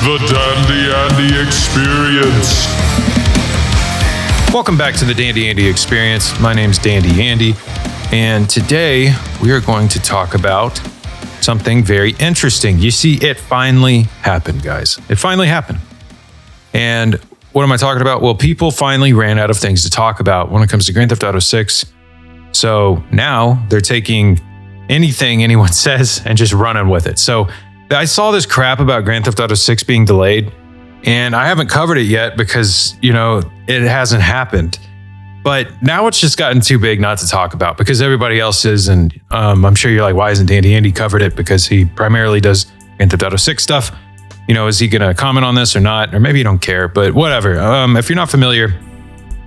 The Dandy Andy Experience. Welcome back to the Dandy Andy Experience. My name's Dandy Andy, and today we are going to talk about something very interesting. You see, it finally happened, guys. It finally happened. And what am I talking about? Well, people finally ran out of things to talk about when it comes to Grand Theft Auto 6. So now they're taking anything anyone says and just running with it. So I saw this crap about Grand Theft Auto 6 being delayed, and I haven't covered it yet because, it hasn't happened. But now it's just gotten too big not to talk about because everybody else is. And I'm sure you're like, why isn't Dandy Andy covered it? Because he primarily does Grand Theft Auto 6 stuff. Is he going to comment on this or not? Or maybe you don't care, but whatever. If you're not familiar,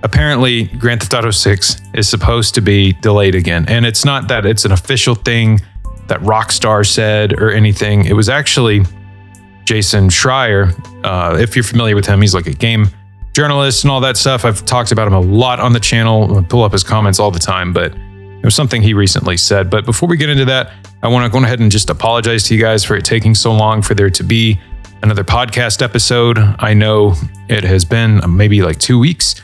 apparently Grand Theft Auto 6 is supposed to be delayed again. And it's not that it's an official thing that Rockstar said or anything. It was actually Jason Schreier. If you're familiar with him, he's like a game journalist and all that stuff. I've talked about him a lot on the channel. I pull up his comments all the time, but it was something he recently said. But before we get into that, I want to go ahead and just apologize to you guys for it taking so long for there to be another podcast episode. I know it has been maybe like 2 weeks.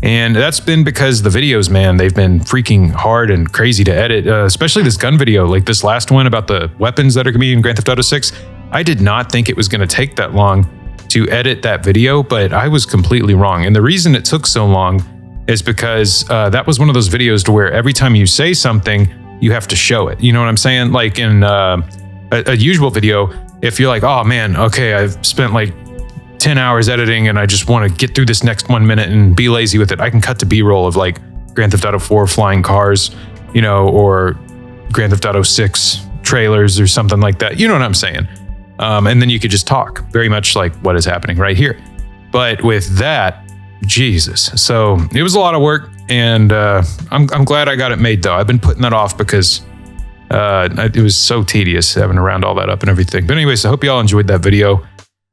And that's been because the videos, man, they've been freaking hard and crazy to edit, especially this gun video, like this last one about the weapons that are going to be in Grand Theft Auto 6. I did not think it was going to take that long to edit that video, but I was completely wrong. And the reason it took so long is because that was one of those videos to where every time you say something, you have to show it. You know what I'm saying? Like in a usual video, if you're like, oh man, okay, I've spent like 10 hours editing and I just want to get through this next 1 minute and be lazy with it, I can cut to B-roll of like Grand Theft Auto 4 flying cars, or Grand Theft Auto 6 trailers or something like that. You know what I'm saying? And then you could just talk, very much like what is happening right here. But with that, Jesus. So it was a lot of work, and I'm glad I got it made, though. I've been putting that off because it was so tedious having to round all that up and everything. But anyways, I hope you all enjoyed that video.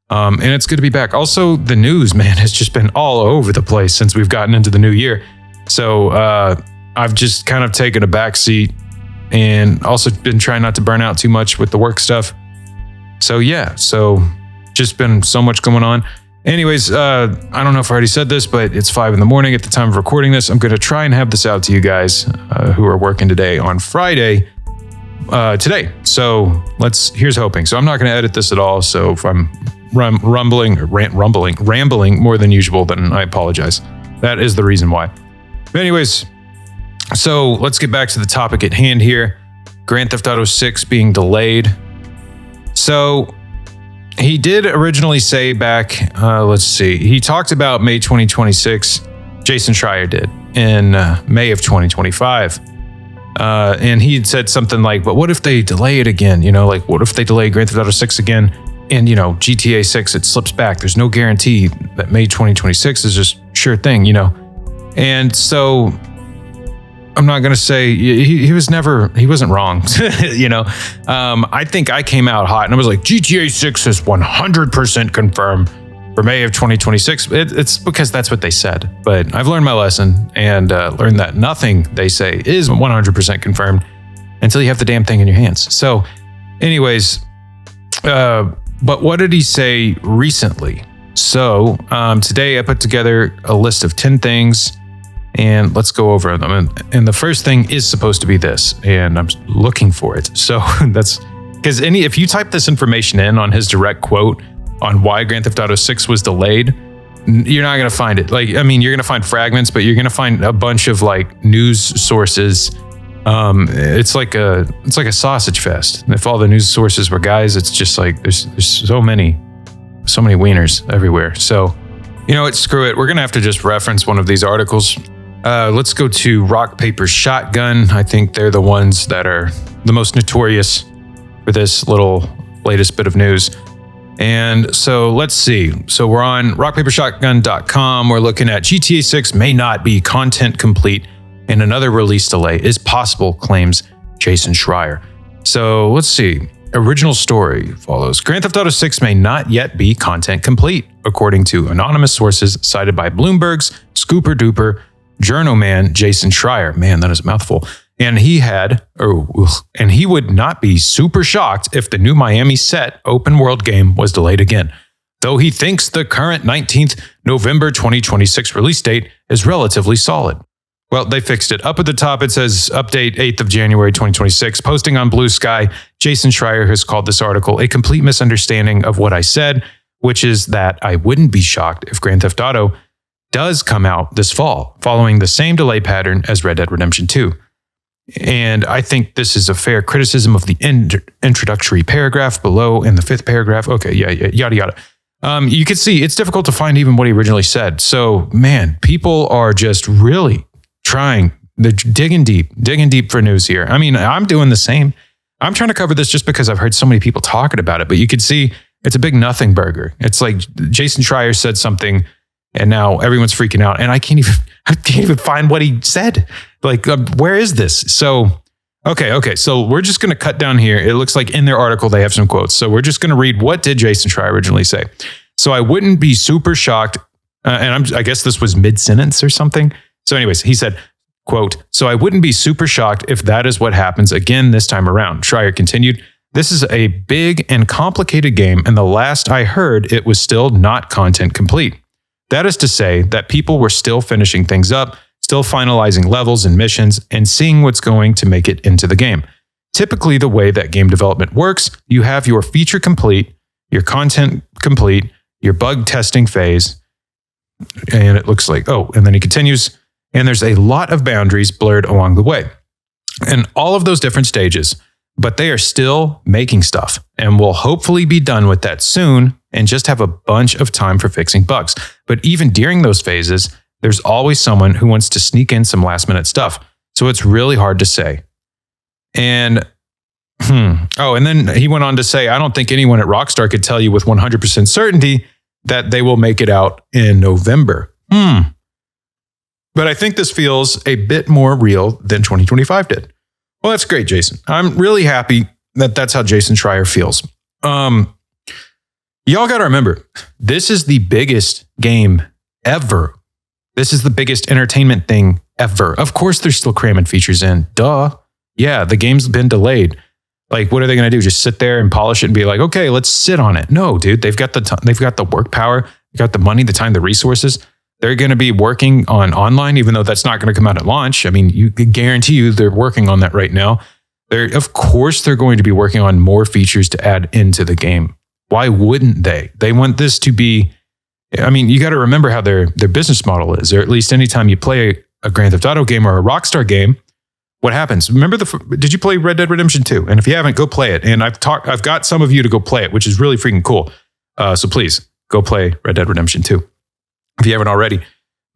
And it's good to be back. Also, the news, man, has just been all over the place since we've gotten into the new year. So I've just kind of taken a back seat and also been trying not to burn out too much with the work stuff. So yeah, just been so much going on. Anyways, I don't know if I already said this, but it's 5 a.m. at the time of recording this. I'm going to try and have this out to you guys who are working today on Friday today. So here's hoping. So I'm not going to edit this at all. So if I'm rambling more than usual, then I apologize. That is the reason why. But anyways, so let's get back to the topic at hand here. Grand Theft Auto 6 being delayed. So he did originally say back, he talked about May 2026. Jason Schreier did in May of 2025. And he had said something like, but what if they delay it again? Like what if they delay Grand Theft Auto 6 again? And, GTA 6, it slips back. There's no guarantee that May 2026 is just sure thing, And so I'm not going to say he wasn't wrong, I think I came out hot and I was like, GTA 6 is 100% confirmed for May of 2026. It's because that's what they said. But I've learned my lesson and learned that nothing they say is 100% confirmed until you have the damn thing in your hands. So anyways, but what did he say recently? So today I put together a list of 10 things and let's go over them. And the first thing is supposed to be this, and I'm looking for it. So that's because if you type this information in on his direct quote on why Grand Theft Auto 6 was delayed, you're not going to find it. You're going to find fragments, but you're going to find a bunch of news sources. It's like a sausage fest. If all the news sources were guys, it's just like there's so many wieners everywhere. So, screw it. We're gonna have to just reference one of these articles. Let's go to Rock Paper Shotgun. I think they're the ones that are the most notorious for this little latest bit of news. And so let's see. So we're on rockpapershotgun.com. We're looking at GTA 6 may not be content complete and another release delay is possible, claims Jason Schreier. So let's see. Original story follows. Grand Theft Auto 6 may not yet be content complete, according to anonymous sources cited by Bloomberg's Scooper Duper journalman Jason Schreier. Man, that is a mouthful. And he would not be super shocked if the new Miami set open world game was delayed again. though he thinks the current 19th November 2026 release date is relatively solid. Well, they fixed it. Up at the top, it says update 8th of January 2026. Posting on Blue Sky, Jason Schreier has called this article a complete misunderstanding of what I said, which is that I wouldn't be shocked if Grand Theft Auto does come out this fall, following the same delay pattern as Red Dead Redemption 2. And I think this is a fair criticism of the introductory paragraph below in the 5th paragraph. Okay, yada, yada. You can see it's difficult to find even what he originally said. So, man, people are just really they're digging deep for news here. I mean, I'm doing the same. I'm trying to cover this just because I've heard so many people talking about it, but you can see it's a big nothing burger. It's like Jason Schreier said something and now everyone's freaking out and I can't even find what he said. Like, where is this? So, okay. So we're just going to cut down here. It looks like in their article, they have some quotes. So we're just going to read what did Jason Schreier originally say. So I wouldn't be super shocked. I guess this was mid-sentence or something. So anyways, he said, quote, so I wouldn't be super shocked if that is what happens again this time around. Schreier continued, this is a big and complicated game, and the last I heard, it was still not content complete. That is to say that people were still finishing things up, still finalizing levels and missions, and seeing what's going to make it into the game. Typically, the way that game development works, you have your feature complete, your content complete, your bug testing phase, and it looks like, and then he continues, and there's a lot of boundaries blurred along the way. And all of those different stages, but they are still making stuff and will hopefully be done with that soon and just have a bunch of time for fixing bugs. But even during those phases, there's always someone who wants to sneak in some last minute stuff. So it's really hard to say. And and then he went on to say, I don't think anyone at Rockstar could tell you with 100% certainty that they will make it out in November. But I think this feels a bit more real than 2025 did. Well, that's great, Jason. I'm really happy that that's how Jason Schreier feels. Y'all got to remember, this is the biggest game ever. This is the biggest entertainment thing ever. Of course, they're still cramming features in. Duh. Yeah, the game's been delayed. Like, what are they going to do? Just sit there and polish it and be like, okay, let's sit on it. No, dude, they've got the work power, they've got the money, the time, the resources. They're going to be working on online, even though that's not going to come out at launch. I mean, you guarantee you they're working on that right now. Of course, they're going to be working on more features to add into the game. Why wouldn't they? They want this to be, I mean, you got to remember how their business model is, or at least anytime you play a Grand Theft Auto game or a Rockstar game, what happens? Remember, did you play Red Dead Redemption 2? And if you haven't, go play it. And I've got some of you to go play it, which is really freaking cool. So please go play Red Dead Redemption 2. If you haven't already.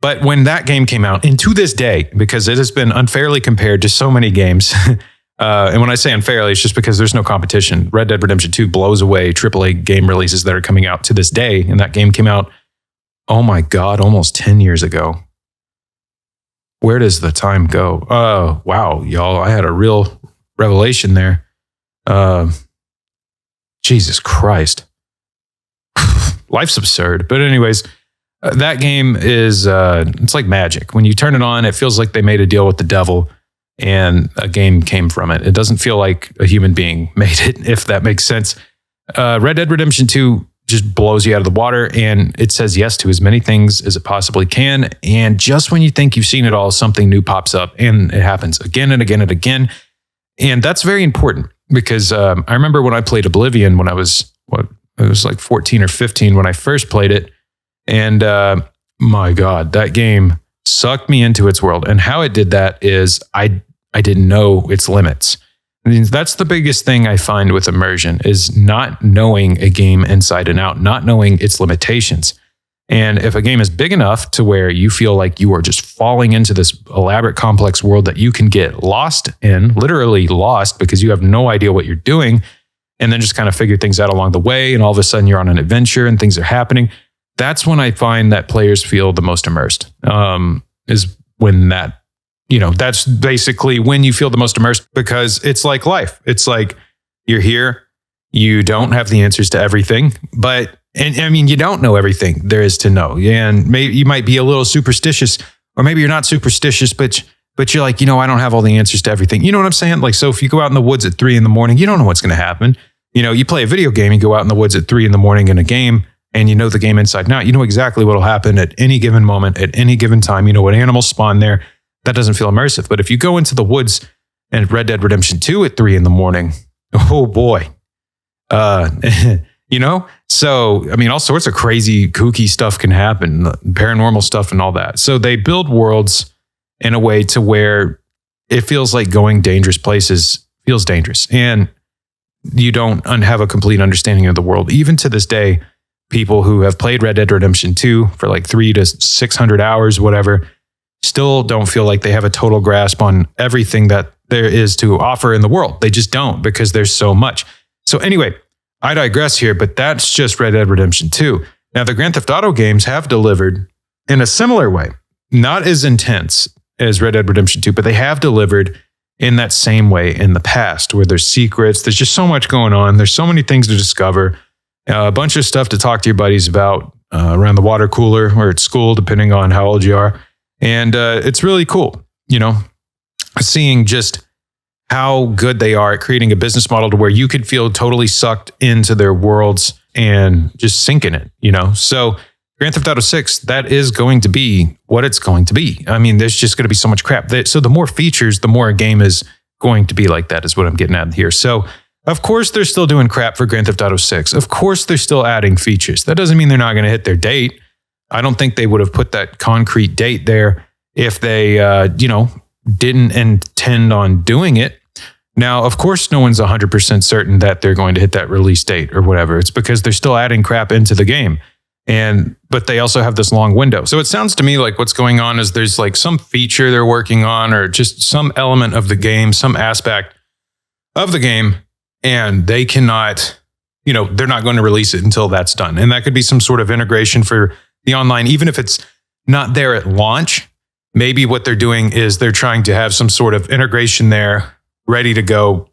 But when that game came out, and to this day, because it has been unfairly compared to so many games, and when I say unfairly, it's just because there's no competition. Red Dead Redemption 2 blows away AAA game releases that are coming out to this day, and that game came out, oh my God, almost 10 years ago. Where does the time go? Oh, wow, y'all, I had a real revelation there. Jesus Christ. Life's absurd. But anyways, that game is, it's like magic. When you turn it on, it feels like they made a deal with the devil and a game came from it. It doesn't feel like a human being made it, if that makes sense. Red Dead Redemption 2 just blows you out of the water and it says yes to as many things as it possibly can. And just when you think you've seen it all, something new pops up and it happens again and again and again. And that's very important because I remember when I played Oblivion when I was, it was like 14 or 15 when I first played it. And my God, that game sucked me into its world. And how it did that is I didn't know its limits. I mean, that's the biggest thing I find with immersion is not knowing a game inside and out, not knowing its limitations. And if a game is big enough to where you feel like you are just falling into this elaborate, complex world that you can get lost in, literally lost because you have no idea what you're doing, and then just kind of figure things out along the way, and all of a sudden you're on an adventure and things are happening, that's when I find that players feel the most immersed, is when that, that's basically when you feel the most immersed because it's like life. It's like you're here, you don't have the answers to everything, and I mean, you don't know everything there is to know. And maybe you might be a little superstitious, or maybe you're not superstitious, but you're like, I don't have all the answers to everything. You know what I'm saying? Like, so if you go out in the woods at 3 a.m, you don't know what's going to happen. You play a video game, you go out in the woods at 3 a.m. in a game, and you know the game inside and out. You know exactly what will happen at any given moment, at any given time. You know what animals spawn there. That doesn't feel immersive. But if you go into the woods and Red Dead Redemption 2 at 3 a.m, oh boy. You know? So, I mean, all sorts of crazy, kooky stuff can happen, paranormal stuff and all that. So they build worlds in a way to where it feels like going dangerous places feels dangerous. And you don't have a complete understanding of the world. Even to this day, people who have played Red Dead Redemption 2 for like 300 to 600 hours, whatever, still don't feel like they have a total grasp on everything that there is to offer in the world. They just don't, because there's so much. So anyway, I digress here, but that's just Red Dead Redemption 2. Now, the Grand Theft Auto games have delivered in a similar way, not as intense as Red Dead Redemption 2, but they have delivered in that same way in the past, where there's secrets, there's just so much going on, there's so many things to discover, a bunch of stuff to talk to your buddies about around the water cooler or at school, depending on how old you are. And it's really cool, you know, seeing just how good they are at creating a business model to where you could feel totally sucked into their worlds and just sink in it, you know? So Grand Theft Auto 6, that is going to be what it's going to be. I mean, there's just going to be so much crap. So the more features, the more a game is going to be like that, is what I'm getting at here. So of course, they're still doing crap for Grand Theft Auto 6. Of course, they're still adding features. That doesn't mean they're not going to hit their date. I don't think they would have put that concrete date there if they, didn't intend on doing it. Now, of course, no one's 100% certain that they're going to hit that release date or whatever. It's because they're still adding crap into the game. But they also have this long window. So it sounds to me like what's going on is there's like some feature they're working on, or just some element of the game, some aspect of the game, and they cannot, they're not going to release it until that's done. And that could be some sort of integration for the online, even if it's not there at launch. Maybe what they're doing is they're trying to have some sort of integration there ready to go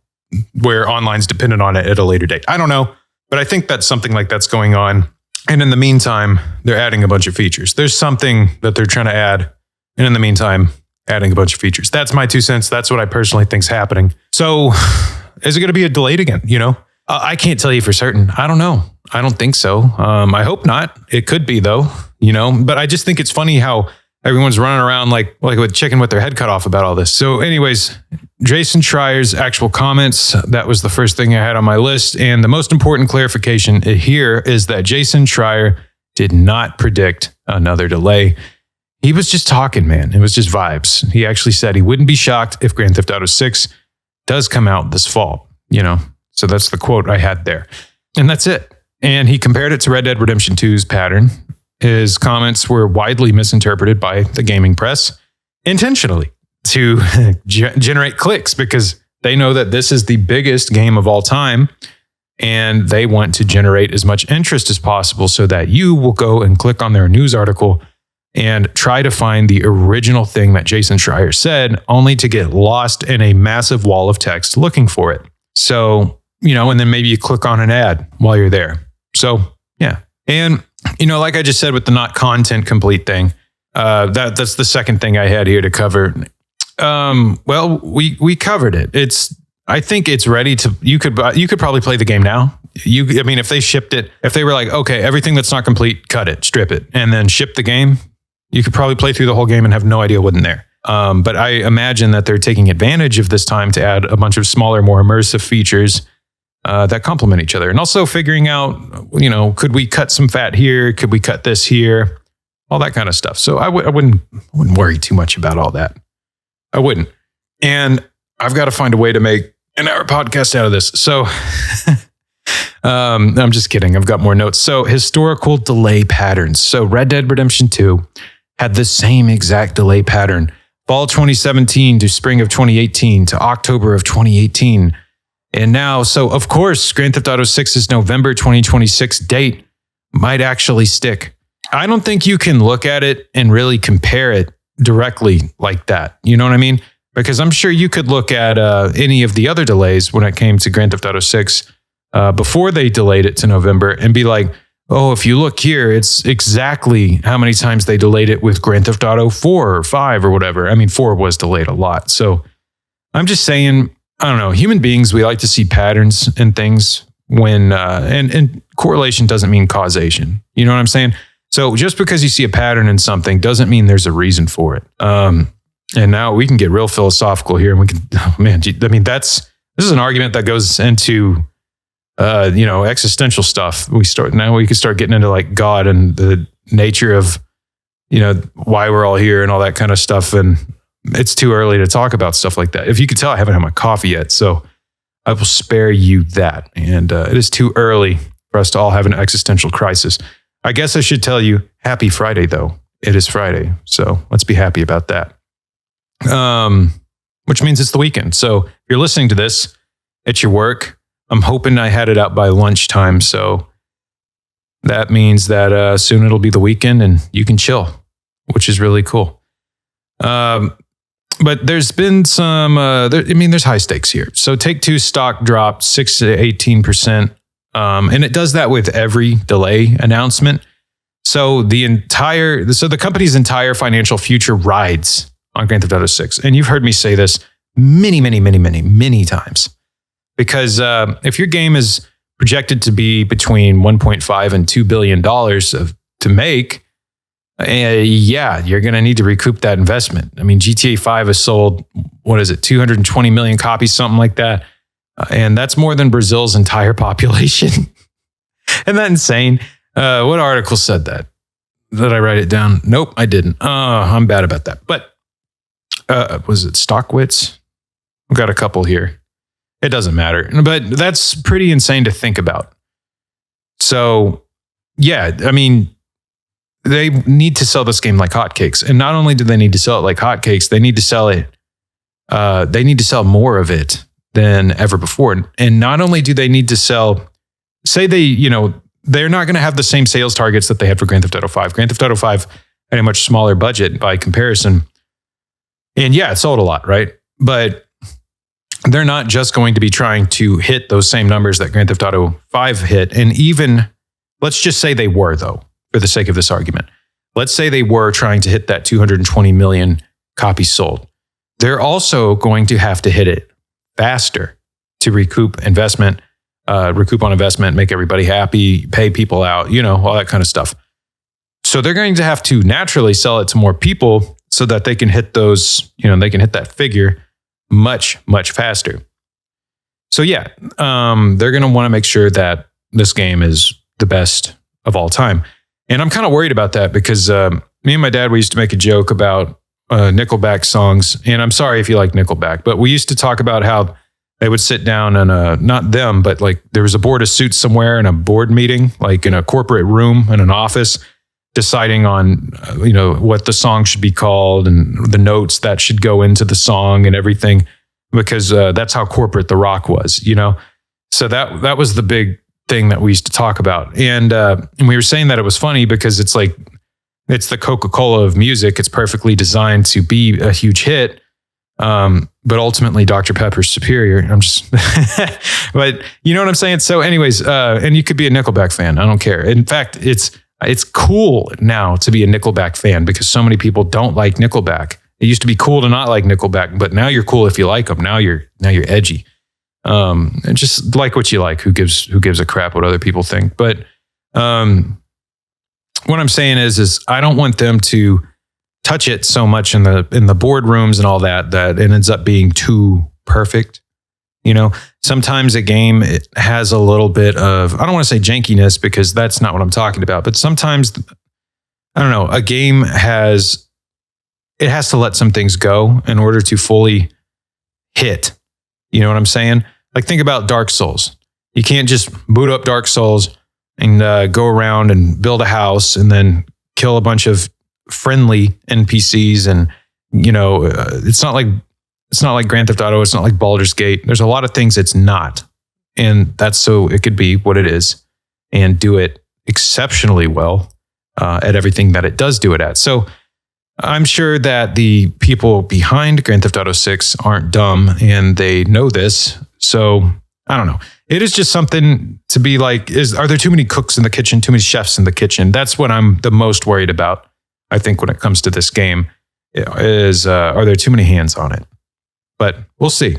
where online's dependent on it at a later date. I don't know, but I think that's something like that's going on. And in the meantime, they're adding a bunch of features. There's something that they're trying to add. And in the meantime, adding a bunch of features. That's my 2 cents. That's what I personally think is happening. So is it going to be delayed again? I can't tell you for certain. I don't know. I don't think so. I hope not. It could be though, but I just think it's funny how everyone's running around like with chicken with their head cut off about all this. So anyways, Jason Schreier's actual comments, that was the first thing I had on my list. And the most important clarification here is that Jason Schreier did not predict another delay. He was just talking, man. It was just vibes. He actually said he wouldn't be shocked if Grand Theft Auto 6 does come out this fall, So that's the quote I had there. And that's it. And he compared it to Red Dead Redemption 2's pattern. His comments were widely misinterpreted by the gaming press intentionally to generate clicks, because they know that this is the biggest game of all time and they want to generate as much interest as possible so that you will go and click on their news article and try to find the original thing that Jason Schreier said, only to get lost in a massive wall of text looking for it. So, and then maybe you click on an ad while you're there. So, yeah. And like I just said with the not content complete thing, that's the second thing I had here to cover. Well, we covered it. I think it's ready to. You could probably play the game now. If they shipped it, if they were like, okay, everything that's not complete, cut it, strip it, and then ship the game, you could probably play through the whole game and have no idea what's in there. But I imagine that they're taking advantage of this time to add a bunch of smaller, more immersive features that complement each other. And also figuring out, could we cut some fat here? Could we cut this here? All that kind of stuff. So I wouldn't worry too much about all that. I wouldn't. And I've got to find a way to make an hour podcast out of this. So I'm just kidding. I've got more notes. So historical delay patterns. So Red Dead Redemption 2 had the same exact delay pattern. Fall 2017 to spring of 2018 to October of 2018. And now, so of course, Grand Theft Auto 6's November 2026 date might actually stick. I don't think you can look at it and really compare it directly like that. You know what I mean? Because I'm sure you could look at any of the other delays when it came to Grand Theft Auto 6 before they delayed it to November and be like, oh, if you look here, it's exactly how many times they delayed it with Grand Theft Auto 4 or 5 or whatever. 4 was delayed a lot. So I'm just saying, I don't know, human beings, we like to see patterns in things, when and correlation doesn't mean causation. You know what I'm saying? So just because you see a pattern in something doesn't mean there's a reason for it. And now we can get real philosophical here, and we can, oh man, I mean, this is an argument that goes into, existential stuff. We can start getting into like God and the nature of, why we're all here and all that kind of stuff. And it's too early to talk about stuff like that. If you can tell, I haven't had my coffee yet, so I will spare you that. And it is too early for us to all have an existential crisis. I guess I should tell you, happy Friday, though. It is Friday, so let's be happy about that. Which means it's the weekend. So if you're listening to this at your work, I'm hoping I had it out by lunchtime. So that means that soon it'll be the weekend and you can chill, which is really cool. But there's been some, there's high stakes here. So Take-Two stock dropped 6 to 18%. And it does that with every delay announcement. So the company's entire financial future rides on Grand Theft Auto 6. And you've heard me say this many times. Because if your game is projected to be between $1.5 and $2 billion to make, you're going to need to recoup that investment. I mean, GTA 5 has sold, 220 million copies, something like that. And that's more than Brazil's entire population. Isn't that insane? What article said that? Did I write it down? Nope, I didn't. I'm bad about that. But was it Stockwitz? I've got a couple here. It doesn't matter. But that's pretty insane to think about. So, yeah, I mean, they need to sell this game like hotcakes. And not only do they need to sell it like hotcakes, they need to sell it. They need to sell more of it than ever before. And not only do they need to sell, say they're not going to have the same sales targets that they had for Grand Theft Auto 5. Grand Theft Auto 5 had a much smaller budget by comparison. And yeah, it sold a lot, right? But they're not just going to be trying to hit those same numbers that Grand Theft Auto 5 hit. And even, let's just say they were, though, for the sake of this argument. Let's say they were trying to hit that 220 million copies sold. They're also going to have to hit it faster to recoup on investment, make everybody happy, pay people out, all that kind of stuff. So they're going to have to naturally sell it to more people so that they can hit those, they can hit that figure much, much faster. So yeah, they're going to want to make sure that this game is the best of all time. And I'm kind of worried about that because me and my dad, we used to make a joke about Nickelback songs. And I'm sorry if you like Nickelback, but we used to talk about how they would sit down and not them, but like there was a board of suits somewhere in a board meeting, like in a corporate room in an office, deciding on, what the song should be called and the notes that should go into the song and everything, because that's how corporate the rock was, So that was the big thing that we used to talk about. And we were saying that it was funny because it's like, it's the Coca-Cola of music. It's perfectly designed to be a huge hit. But ultimately Dr. Pepper's superior. I'm just, but you know what I'm saying? So anyways, and you could be a Nickelback fan. I don't care. In fact, it's cool now to be a Nickelback fan because so many people don't like Nickelback. It used to be cool to not like Nickelback, but now you're cool if you like them. Now you're edgy. And just like what you like. Who gives a crap what other people think? But what I'm saying is I don't want them to touch it so much in the boardrooms and all that it ends up being too perfect. Sometimes a game, it has a little bit of, I don't want to say jankiness because that's not what I'm talking about, but sometimes, I don't know, a game has to let some things go in order to fully hit. You know what I'm saying? Like think about Dark Souls. You can't just boot up Dark Souls and go around and build a house and then kill a bunch of friendly NPCs. And, it's not like Grand Theft Auto. It's not like Baldur's Gate. There's a lot of things it's not. And that's so it could be what it is and do it exceptionally well at everything that it does do it at. So I'm sure that the people behind Grand Theft Auto 6 aren't dumb and they know this. So I don't know. It is just something to be like, are there too many cooks in the kitchen, too many chefs in the kitchen? That's what I'm the most worried about, I think, when it comes to this game, is are there too many hands on it? But we'll see.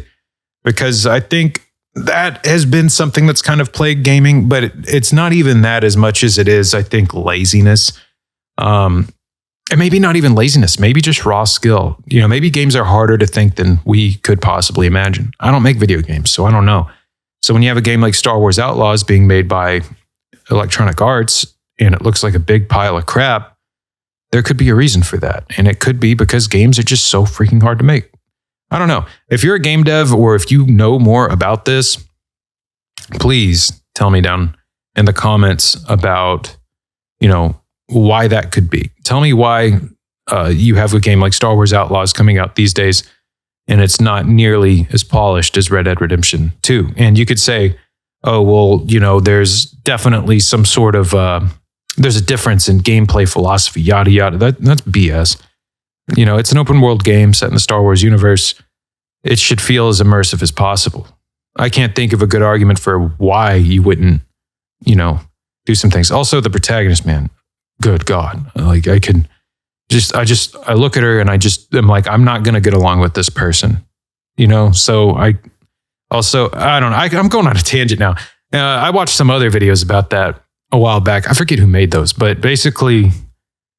Because I think that has been something that's kind of plagued gaming, but it's not even that as much as it is, I think, laziness. And maybe not even laziness, maybe just raw skill. Maybe games are harder to think than we could possibly imagine. I don't make video games, so I don't know. So when you have a game like Star Wars Outlaws being made by Electronic Arts and it looks like a big pile of crap, there could be a reason for that. And it could be because games are just so freaking hard to make. I don't know. If you're a game dev or if you know more about this, please tell me down in the comments about, why that could be. Tell me why you have a game like Star Wars Outlaws coming out these days and it's not nearly as polished as Red Dead Redemption 2. And you could say, oh, well, there's definitely some sort of, there's a difference in gameplay philosophy, yada, yada. That's BS. It's an open world game set in the Star Wars universe. It should feel as immersive as possible. I can't think of a good argument for why you wouldn't, do some things. Also, the protagonist, man, good God. Like I look at her and I'm like, I'm not going to get along with this person, So I'm going on a tangent now. I watched some other videos about that a while back. I forget who made those, but basically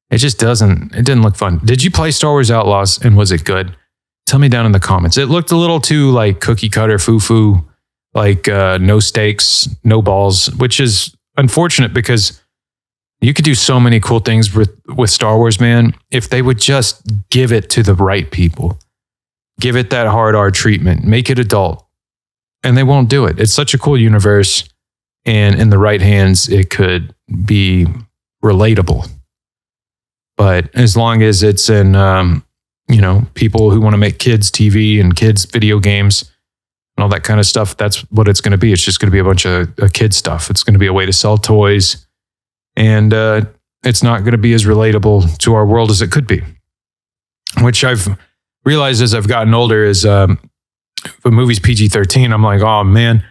it didn't look fun. Did you play Star Wars Outlaws and was it good? Tell me down in the comments. It looked a little too like cookie cutter foo-foo, like no stakes, no balls, which is unfortunate because you could do so many cool things with Star Wars, man, if they would just give it to the right people. Give it that hard R treatment, make it adult. And they won't do it. It's such a cool universe. And in the right hands, it could be relatable. But as long as it's in, people who want to make kids TV and kids video games and all that kind of stuff, that's what it's going to be. It's just going to be a bunch of kid stuff. It's going to be a way to sell toys. And it's not going to be as relatable to our world as it could be. Which I've realized as I've gotten older is the movie's PG-13. I'm like, oh man,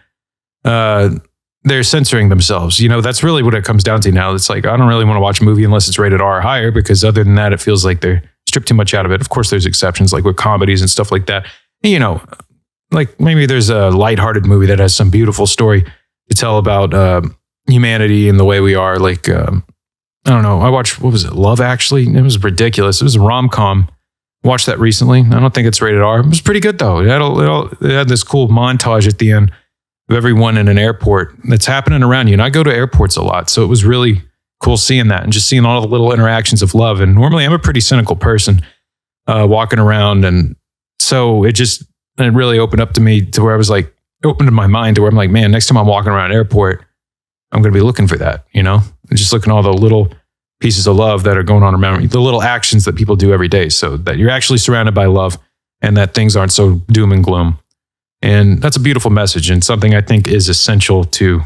they're censoring themselves. That's really what it comes down to now. It's like, I don't really want to watch a movie unless it's rated R or higher, because other than that, it feels like they're stripped too much out of it. Of course, there's exceptions like with comedies and stuff like that. Like maybe there's a lighthearted movie that has some beautiful story to tell about humanity and the way we are. Like, I don't know. I watched, what was it? Love Actually. It was ridiculous. It was a rom-com. Watched that recently. I don't think it's rated R. It was pretty good though. It had this cool montage at the end of everyone in an airport that's happening around you. And I go to airports a lot. So it was really cool seeing that and just seeing all the little interactions of love. And normally I'm a pretty cynical person walking around. And so it really opened up to me to where I was like, opened my mind to where I'm like, man, next time I'm walking around an airport, I'm going to be looking for that, and just looking at all the little pieces of love that are going on around me, the little actions that people do every day so that you're actually surrounded by love and that things aren't so doom and gloom. And that's a beautiful message and something I think is essential to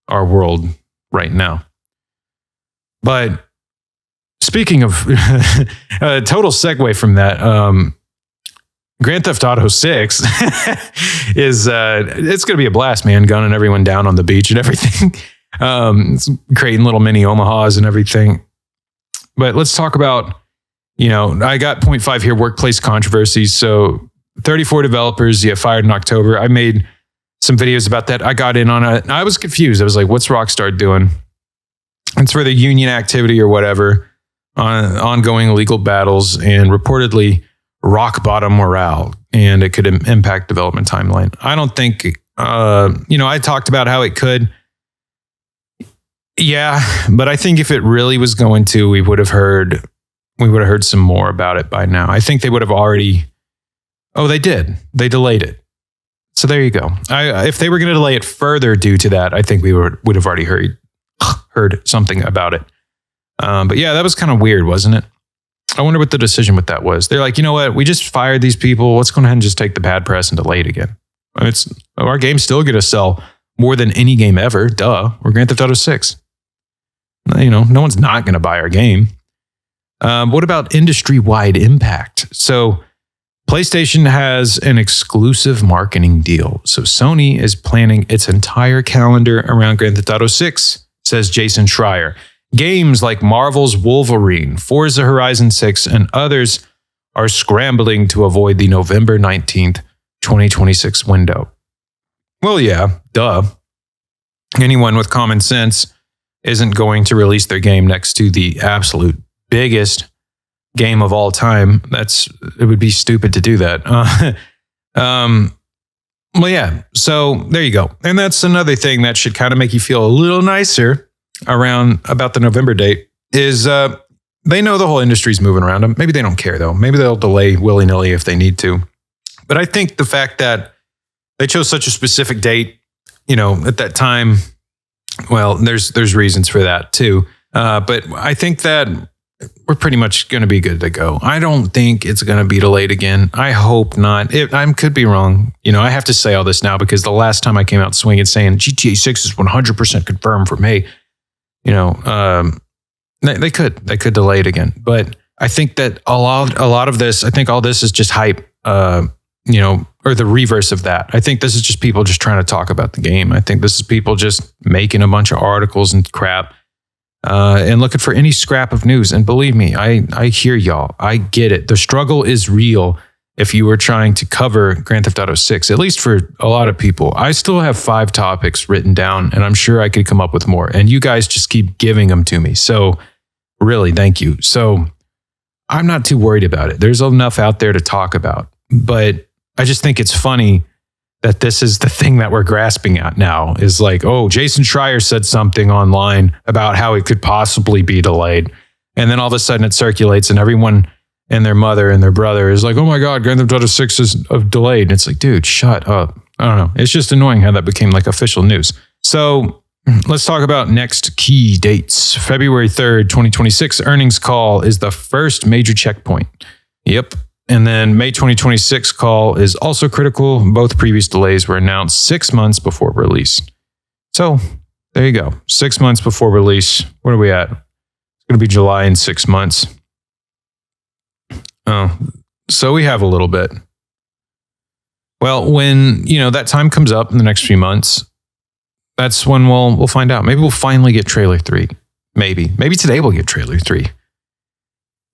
our world right now. But speaking of a total segue from that, Grand Theft Auto 6 is it's going to be a blast, man, gunning everyone down on the beach and everything. It's creating little mini Omahas and everything. But let's talk about, I got 0.5 here, workplace controversies. So 34 developers get fired in October. I made some videos about that. I got in on it. And I was confused. I was like, what's Rockstar doing? It's for the union activity or whatever, ongoing legal battles and reportedly rock bottom morale, and it could impact development timeline. I don't think, I talked about how it could. Yeah, but I think if it really was going to, we would have heard some more about it by now. I think they would have already. Oh, they did. They delayed it. So there you go. If they were going to delay it further due to that, I think we would have already heard something about it. But yeah, that was kind of weird, wasn't it? I wonder what the decision with that was. They're like, you know what? We just fired these people. Let's go ahead and just take the bad press and delay it again. Our game's still going to sell more than any game ever. Duh. We're Grand Theft Auto 6. No one's not going to buy our game. What about industry-wide impact? So PlayStation has an exclusive marketing deal. So Sony is planning its entire calendar around Grand Theft Auto 6, says Jason Schreier. Games like Marvel's Wolverine, Forza Horizon 6, and others are scrambling to avoid the November 19th, 2026 window. Well, yeah, duh. Anyone with common sense isn't going to release their game next to the absolute biggest game of all time. It would be stupid to do that. Well, yeah. So there you go. And that's another thing that should kind of make you feel a little nicer about the November date is they know the whole industry's moving around them. Maybe they don't care though. Maybe they'll delay willy-nilly if they need to. But I think the fact that they chose such a specific date, at that time, well, there's reasons for that too. But I think that we're pretty much going to be good to go. I don't think it's going to be delayed again. I hope not. I could be wrong. I have to say all this now because the last time I came out swinging saying GTA 6 is 100% confirmed for May, they could delay it again. But I think that a lot of this, I think all this is just hype, or the reverse of that. I think this is just people just trying to talk about the game. I think this is people just making a bunch of articles and crap. And looking for any scrap of news. And believe me, I hear y'all. I get it. The struggle is real if you were trying to cover Grand Theft Auto 6, at least for a lot of people. I still have 5 topics written down, and I'm sure I could come up with more. And you guys just keep giving them to me. So really, thank you. So I'm not too worried about it. There's enough out there to talk about. But I just think it's funny that this is the thing that we're grasping at now is like, oh, Jason Schreier said something online about how it could possibly be delayed. And then all of a sudden it circulates and everyone and their mother and their brother is like, oh my God, Grand Theft Auto 6 is delayed. And it's like, dude, shut up. I don't know. It's just annoying how that became like official news. So let's talk about next key dates. February 3rd, 2026 earnings call is the first major checkpoint. Yep. And then May 2026 call is also critical. Both previous delays were announced 6 months before release. So there you go. 6 months before release. What are we at? It's going to be July in 6 months. Oh, so we have a little bit. Well, when that time comes up in the next few months, that's when we'll find out. Maybe we'll finally get trailer 3. Maybe today we'll get trailer 3.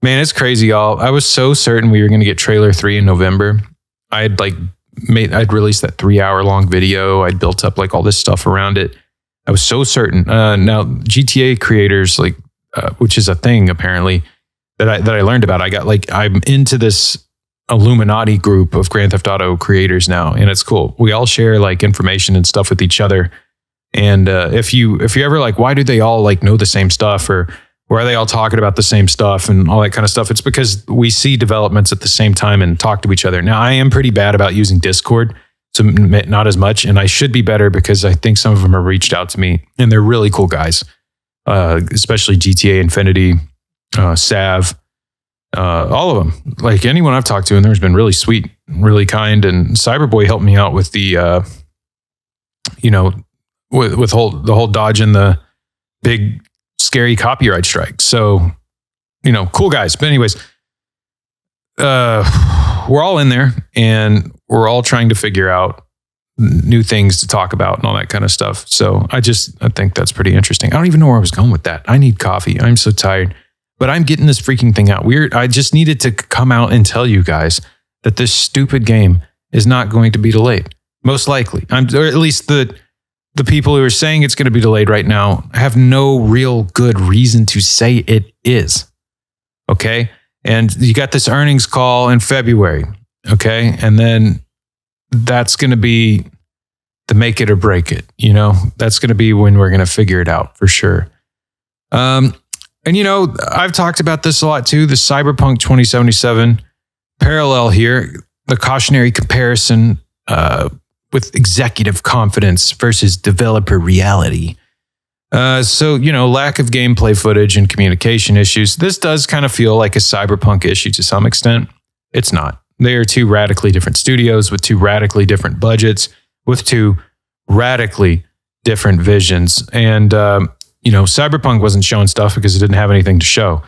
Man, it's crazy, y'all. I was so certain we were going to get trailer 3 in November. I'd released that 3-hour-long video. I'd built up like all this stuff around it. I was so certain. Now, GTA creators, which is a thing apparently that I learned about. I'm into this Illuminati group of Grand Theft Auto creators now, and it's cool. We all share like information and stuff with each other. And if you ever like, why do they all like know the same stuff, or why are they all talking about the same stuff and all that kind of stuff? It's because we see developments at the same time and talk to each other. Now, I am pretty bad about using Discord, so not as much, and I should be better because I think some of them have reached out to me, and they're really cool guys, especially GTA Infinity, Sav, all of them. Like anyone I've talked to, and there's been really sweet, really kind, and Cyberboy helped me out with the, with the whole dodging the big scary copyright strike. So, cool guys. But anyways, we're all in there and we're all trying to figure out new things to talk about and all that kind of stuff. So I think that's pretty interesting. I don't even know where I was going with that. I need coffee. I'm so tired, but I'm getting this freaking thing out. I just needed to come out and tell you guys that this stupid game is not going to be delayed. Most likely. Or at least the people who are saying it's going to be delayed right now have no real good reason to say it is. Okay. And you got this earnings call in February. Okay. And then that's going to be the make it or break it. That's going to be when we're going to figure it out for sure. And I've talked about this a lot too. The Cyberpunk 2077 parallel here, the cautionary comparison, with executive confidence versus developer reality. So, lack of gameplay footage and communication issues. This does kind of feel like a Cyberpunk issue to some extent. It's not. They are 2 radically different studios with 2 radically different budgets, with 2 radically different visions. And, Cyberpunk wasn't showing stuff because it didn't have anything to show.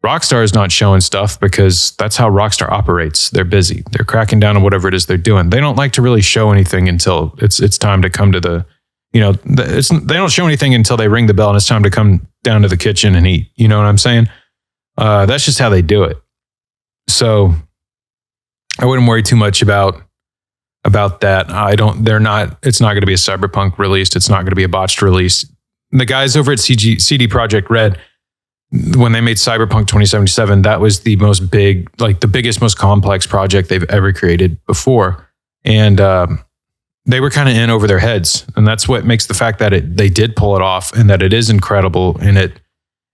Rockstar is not showing stuff because that's how Rockstar operates. They're busy. They're cracking down on whatever it is they're doing. They don't like to really show anything until it's time to come to the, they don't show anything until they ring the bell and it's time to come down to the kitchen and eat. You know what I'm saying? That's just how they do it. So I wouldn't worry too much about about that. It's not going to be a Cyberpunk release. It's not going to be a botched release. The guys over at CD Projekt Red, when they made Cyberpunk 2077, that was the biggest, most complex project they've ever created before. And they were kind of in over their heads. And that's what makes the fact that they did pull it off and that it is incredible. And it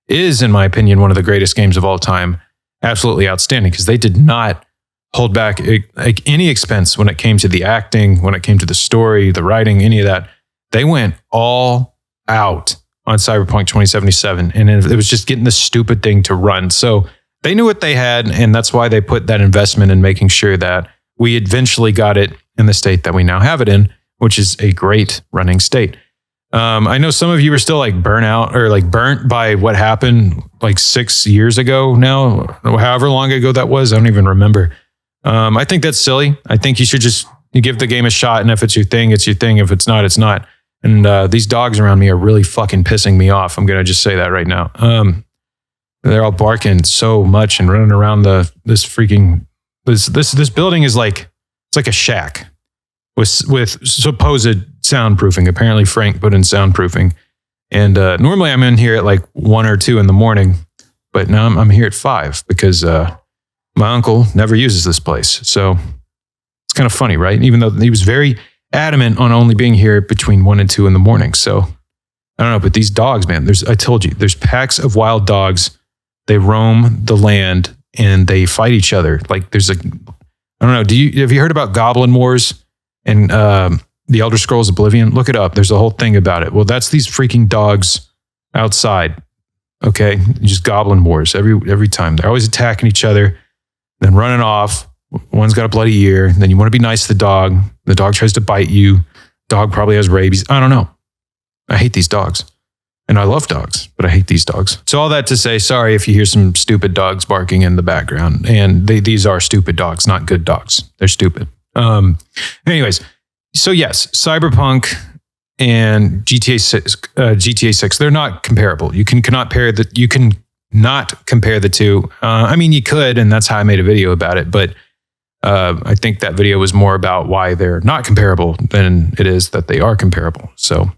is, in my opinion, one of the greatest games of all time. Absolutely outstanding, because they did not hold back like any expense when it came to the acting, when it came to the story, the writing, any of that. They went all out on Cyberpunk 2077, and it was just getting the stupid thing to run. So they knew what they had, and that's why they put that investment in making sure that we eventually got it in the state that we now have it in, which is a great running state. I know some of you are still like burnt by what happened like 6 years ago now, however long ago that was. I don't even remember. I think that's silly. I think you should just give the game a shot, and if it's your thing, it's your thing. If it's not, it's not. And these dogs around me are really fucking pissing me off. I'm gonna just say that right now. They're all barking so much and running around this building is like, it's like a shack with supposed soundproofing. Apparently Frank put in soundproofing, and normally I'm in here at like 1 or 2 in the morning, but now I'm here at 5 because my uncle never uses this place. So it's kind of funny, right? Even though he was very adamant on only being here between 1 and 2 in the morning. So I don't know, but these dogs, man, I told you, there's packs of wild dogs. They roam the land and they fight each other. Like I don't know. Have you heard about Goblin Wars and the Elder Scrolls Oblivion? Look it up. There's a whole thing about it. Well, that's these freaking dogs outside. Okay. Just Goblin Wars every time. They're always attacking each other, then running off. One's got a bloody ear. Then you want to be nice to the dog. The dog tries to bite you. Dog probably has rabies. I don't know. I hate these dogs. And I love dogs, but I hate these dogs. So all that to say, sorry if you hear some stupid dogs barking in the background. And these are stupid dogs, not good dogs. They're stupid. Anyways, so yes, Cyberpunk and GTA 6, they're not comparable. You cannot compare the two. I mean, you could, and that's how I made a video about it. But I think that video was more about why they're not comparable than it is that they are comparable. So,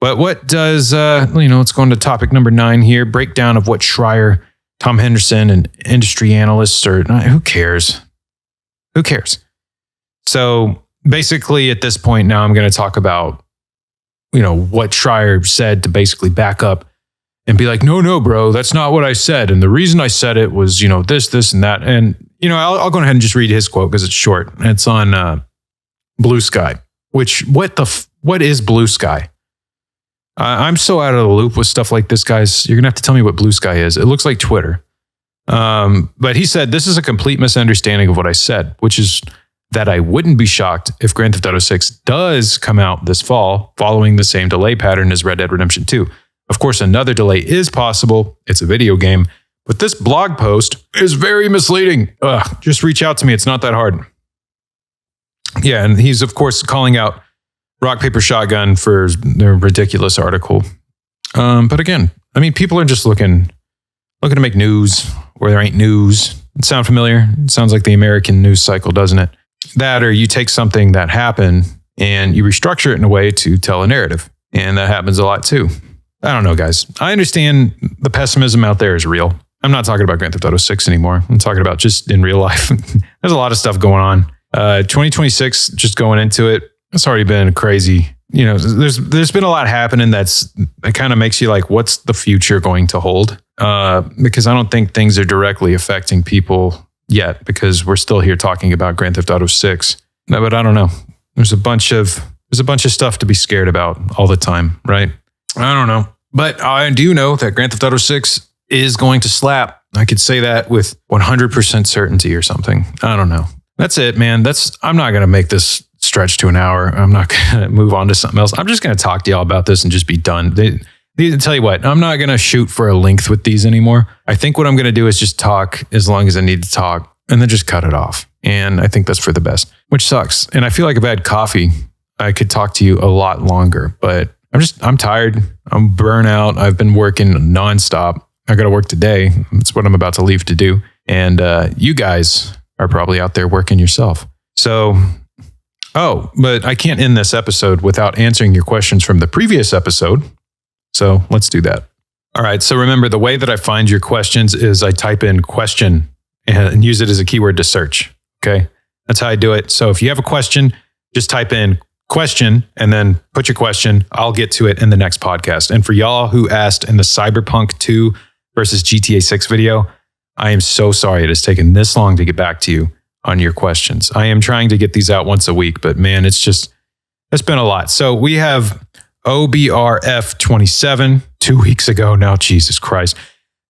but what does, let's go into topic number 9 here. Breakdown of what Schreier, Tom Henderson, and industry analysts are, who cares? Who cares? So basically at this point now, I'm going to talk about, what Schreier said to basically back up and be like, no, bro, that's not what I said. And the reason I said it was, this, and that. And, I'll go ahead and just read his quote because it's short. It's on Blue Sky, which what is Blue Sky? I'm so out of the loop with stuff like this, guys. You're going to have to tell me what Blue Sky is. It looks like Twitter. But he said, this is a complete misunderstanding of what I said, which is that I wouldn't be shocked if Grand Theft Auto 6 does come out this fall, following the same delay pattern as Red Dead Redemption 2. Of course, another delay is possible. It's a video game. But this blog post is very misleading. Just reach out to me. It's not that hard. Yeah, and he's, of course, calling out Rock, Paper, Shotgun for their ridiculous article. But again, I mean, people are just looking to make news where there ain't news. It sound familiar? It sounds like the American news cycle, doesn't it? That, or you take something that happened and you restructure it in a way to tell a narrative. And that happens a lot too. I don't know, guys. I understand the pessimism out there is real. I'm not talking about Grand Theft Auto 6 anymore. I'm talking about just in real life. There's a lot of stuff going on. 2026, just going into it, it's already been crazy. There's been a lot happening that kind of makes you like, what's the future going to hold? Because I don't think things are directly affecting people yet, because we're still here talking about Grand Theft Auto 6. No, but I don't know. There's a bunch of stuff to be scared about all the time, right? I don't know. But I do know that Grand Theft Auto 6 is going to slap. I could say that with 100% certainty or something. I don't know. That's it, man. I'm not going to make this stretch to an hour. I'm not going to move on to something else. I'm just going to talk to y'all about this and just be done. Tell you what, I'm not going to shoot for a length with these anymore. I think what I'm going to do is just talk as long as I need to talk and then just cut it off. And I think that's for the best, which sucks. And I feel like if I had coffee, I could talk to you a lot longer, but I'm tired. I'm burnt out. I've been working nonstop. I got to work today. That's what I'm about to leave to do. And you guys are probably out there working yourself. So Oh, but I can't end this episode without answering your questions from the previous episode. So let's do that. All right. So remember, the way that I find your questions is I type in question and use it as a keyword to search. Okay. That's how I do it. So if you have a question, just type in question and then put your question. I'll get to it in the next podcast. And for y'all who asked in the Cyberpunk 2 versus GTA 6 video, I am so sorry it has taken this long to get back to you on your questions. I am trying to get these out once a week, but man, it's been a lot. So we have OBRF27 2 weeks ago now, Jesus Christ.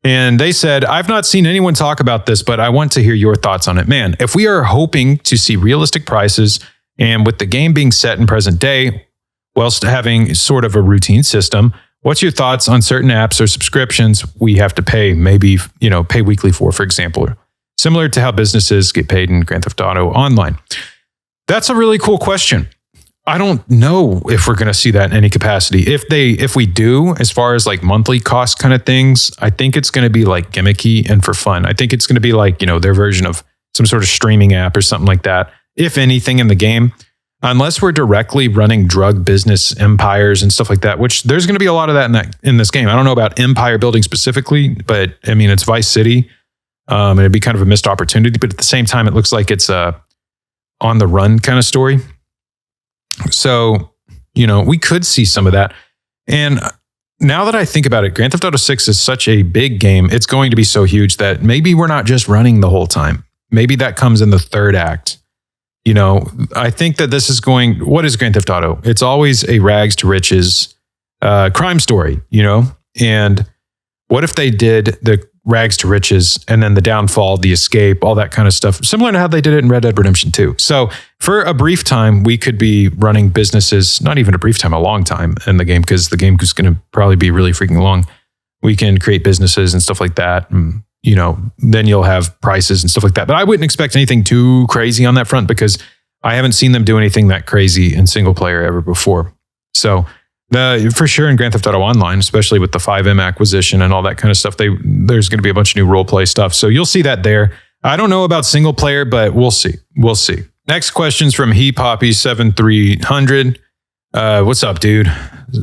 And they said, I've not seen anyone talk about this, but I want to hear your thoughts on it. Man, if we are hoping to see realistic prices and with the game being set in present day, whilst having sort of a routine system, what's your thoughts on certain apps or subscriptions we have to pay, maybe, pay weekly for example, similar to how businesses get paid in Grand Theft Auto Online? That's a really cool question. I don't know if we're going to see that in any capacity. If we do, as far as like monthly cost kind of things, I think it's going to be like gimmicky and for fun. I think it's going to be like, their version of some sort of streaming app or something like that. If anything in the game, unless we're directly running drug business empires and stuff like that, which there's going to be a lot of that in this game. I don't know about empire building specifically, but I mean, it's Vice City. And it'd be kind of a missed opportunity, but at the same time, it looks like it's a on the run kind of story. So, we could see some of that. And now that I think about it, Grand Theft Auto 6 is such a big game. It's going to be so huge that maybe we're not just running the whole time. Maybe that comes in the third act. I think that this is what is Grand Theft Auto? It's always a rags to riches crime story, and what if they did the rags to riches and then the downfall, the escape, all that kind of stuff, similar to how they did it in Red Dead Redemption 2. So for a brief time, we could be running businesses, not even a brief time, a long time in the game, because the game is going to probably be really freaking long. We can create businesses and stuff like that. And, then you'll have prices and stuff like that. But I wouldn't expect anything too crazy on that front because I haven't seen them do anything that crazy in single player ever before. So for sure in Grand Theft Auto Online, especially with the 5M acquisition and all that kind of stuff, there's going to be a bunch of new role play stuff. So you'll see that there. I don't know about single player, but we'll see. We'll see. Next question's from HePoppy7300. What's up, dude?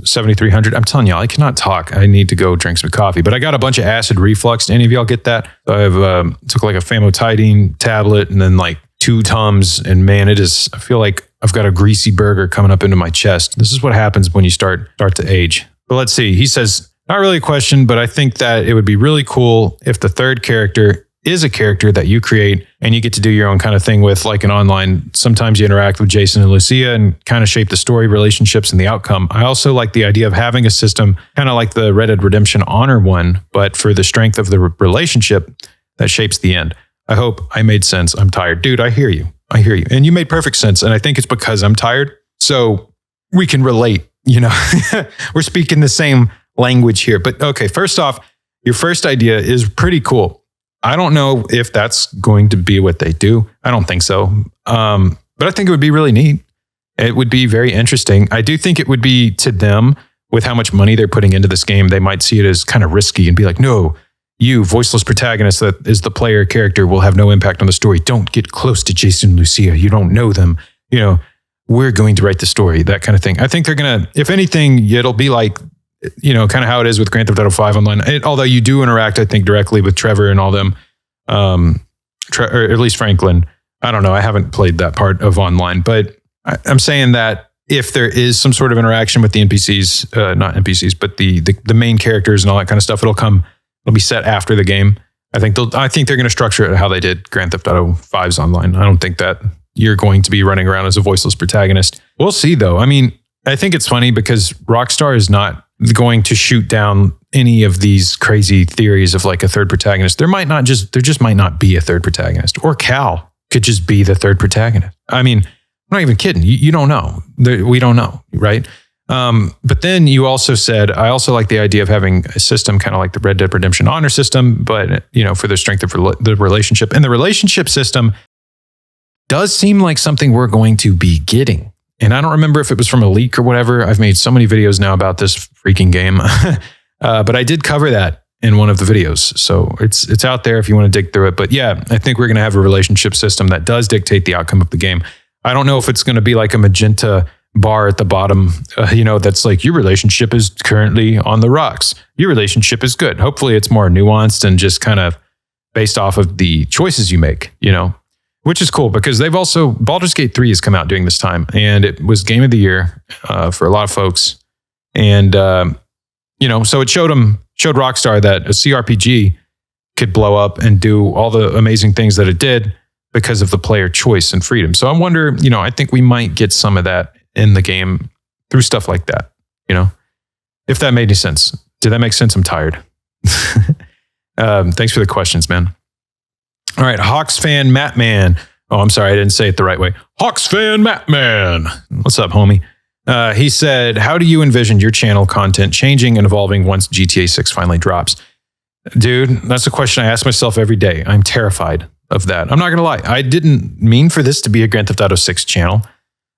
7300. I'm telling y'all, I cannot talk. I need to go drink some coffee. But I got a bunch of acid reflux. Do any of y'all get that? I've took like a famotidine tablet and then like 2 Tums, and man, I feel like I've got a greasy burger coming up into my chest. This is what happens when you start to age. But let's see. He says, not really a question, but I think that it would be really cool if the third character is a character that you create and you get to do your own kind of thing with, like an online. Sometimes you interact with Jason and Lucia and kind of shape the story, relationships, and the outcome. I also like the idea of having a system kind of like the Red Dead Redemption Honor one, but for the strength of the relationship that shapes the end. I hope I made sense. I'm tired. Dude, I hear you. And you made perfect sense. And I think it's because I'm tired. So we can relate, We're speaking the same language here. But okay, first off, your first idea is pretty cool. I don't know if that's going to be what they do. I don't think so. But I think it would be really neat. It would be very interesting. I do think it would be to them, with how much money they're putting into this game, they might see it as kind of risky and be like, no, you, voiceless protagonist that is the player character, will have no impact on the story. Don't get close to Jason and Lucia. You don't know them. We're going to write the story, that kind of thing. I think they're going to, if anything, it'll be like, kind of how it is with Grand Theft Auto 5 Online. Although you do interact, I think, directly with Trevor and all them, or at least Franklin. I don't know. I haven't played that part of online, but I'm saying that if there is some sort of interaction with the NPCs, not NPCs, but the main characters and all that kind of stuff, it'll be set after the game. I think they're going to structure it how they did Grand Theft Auto 5's Online. I don't think that you're going to be running around as a voiceless protagonist. We'll see, though. I mean, I think it's funny because Rockstar is not going to shoot down any of these crazy theories of like a third protagonist. There just might not be a third protagonist, or Cal could just be the third protagonist. I mean, I'm not even kidding. You don't know. We don't know, right? But then you also said, I also like the idea of having a system kind of like the Red Dead Redemption Honor system, but for the strength of the relationship. And the relationship system does seem like something we're going to be getting. And I don't remember if it was from a leak or whatever. I've made so many videos now about this freaking game. But I did cover that in one of the videos. So it's out there if you want to dig through it. But yeah, I think we're going to have a relationship system that does dictate the outcome of the game. I don't know if it's going to be like a magenta bar at the bottom, that's like, your relationship is currently on the rocks. Your relationship is good. Hopefully it's more nuanced and just kind of based off of the choices you make, which is cool because they've also, Baldur's Gate 3 has come out during this time and it was game of the year for a lot of folks. And, so it showed Rockstar that a CRPG could blow up and do all the amazing things that it did because of the player choice and freedom. So I wonder, I think we might get some of that in the game through stuff like that, if that made any sense. Did that make sense? I'm tired. Thanks for the questions, man. All right. Hawks fan Matt Man. Oh, I'm sorry. I didn't say it the right way. Hawks fan Matt Man. What's up, homie? He said, how do you envision your channel content changing and evolving once GTA 6 finally drops? Dude, that's a question I ask myself every day. I'm terrified of that. I'm not going to lie. I didn't mean for this to be a Grand Theft Auto 6 channel.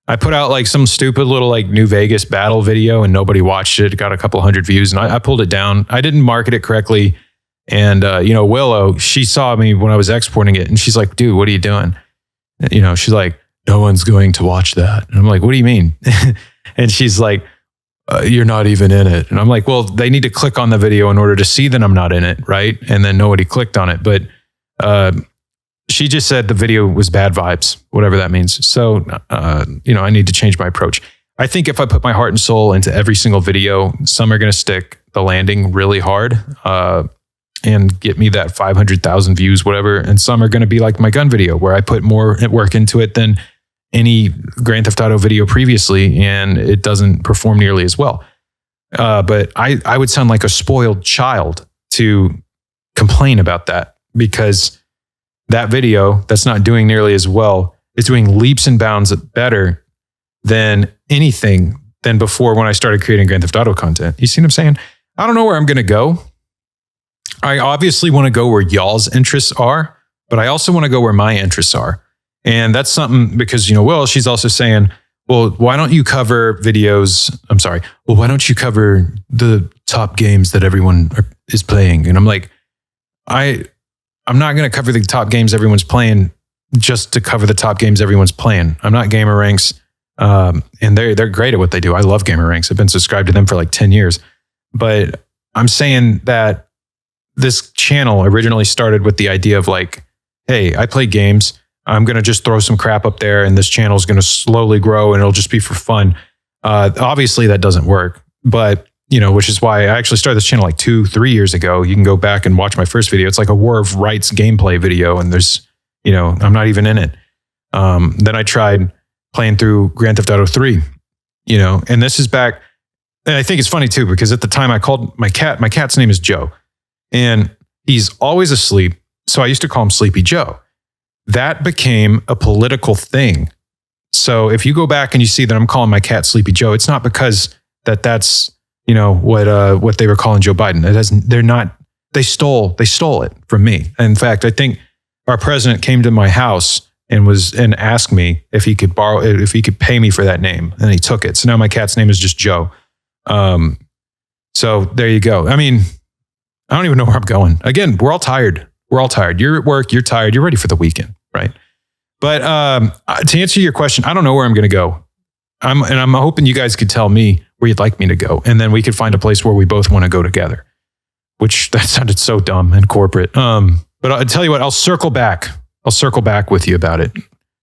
I put out like some stupid little like New Vegas battle video and nobody watched it. It got a couple hundred views and I pulled it down. I didn't market it correctly. And, Willow, she saw me when I was exporting it and she's like, dude, what are you doing? She's like, no one's going to watch that. And I'm like, what do you mean? And she's like, you're not even in it. And I'm like, well, they need to click on the video in order to see that I'm not in it. Right. And then nobody clicked on it. But she just said the video was bad vibes, whatever that means. So, I need to change my approach. I think if I put my heart and soul into every single video, some are going to stick the landing really hard and get me that 500,000 views, whatever. And some are going to be like my gun video where I put more work into it than any Grand Theft Auto video previously, and it doesn't perform nearly as well. But I would sound like a spoiled child to complain about that because that video that's not doing nearly as well is doing leaps and bounds better than anything than before when I started creating Grand Theft Auto content. You see what I'm saying? I don't know where I'm going to go. I obviously want to go where y'all's interests are, but I also want to go where my interests are. And that's something because, she's also saying, well, why don't you cover videos? I'm sorry. Well, why don't you cover the top games that everyone is playing? And I'm like, I'm not going to cover the top games everyone's playing just to cover the top games everyone's playing. I'm not Gamer Ranks. And they're great at what they do. I love Gamer Ranks. I've been subscribed to them for like 10 years. But I'm saying that this channel originally started with the idea of like, hey, I play games. I'm going to just throw some crap up there and this channel is going to slowly grow and it'll just be for fun. Obviously that doesn't work, but which is why I actually started this channel like 2-3 years ago. You can go back and watch my first video. It's like a War of Rights gameplay video. And there's, I'm not even in it. Then I tried playing through Grand Theft Auto 3, and this is back. And I think it's funny too, because at the time I called my cat's name is Joe and he's always asleep. So I used to call him Sleepy Joe. That became a political thing. So if you go back and you see that I'm calling my cat Sleepy Joe, it's not because that's, what they were calling Joe Biden. They stole it from me. In fact, I think our president came to my house and asked me if he could pay me for that name. And he took it. So now my cat's name is just Joe. So there you go. I mean, I don't even know where I'm going. Again, we're all tired. You're at work. You're tired. You're ready for the weekend, right? But to answer your question, I don't know where I'm going to go. I'm hoping you guys could tell me where you'd like me to go. And then we could find a place where we both want to go together, which that sounded so dumb and corporate. But I'll tell you what, I'll circle back with you about it.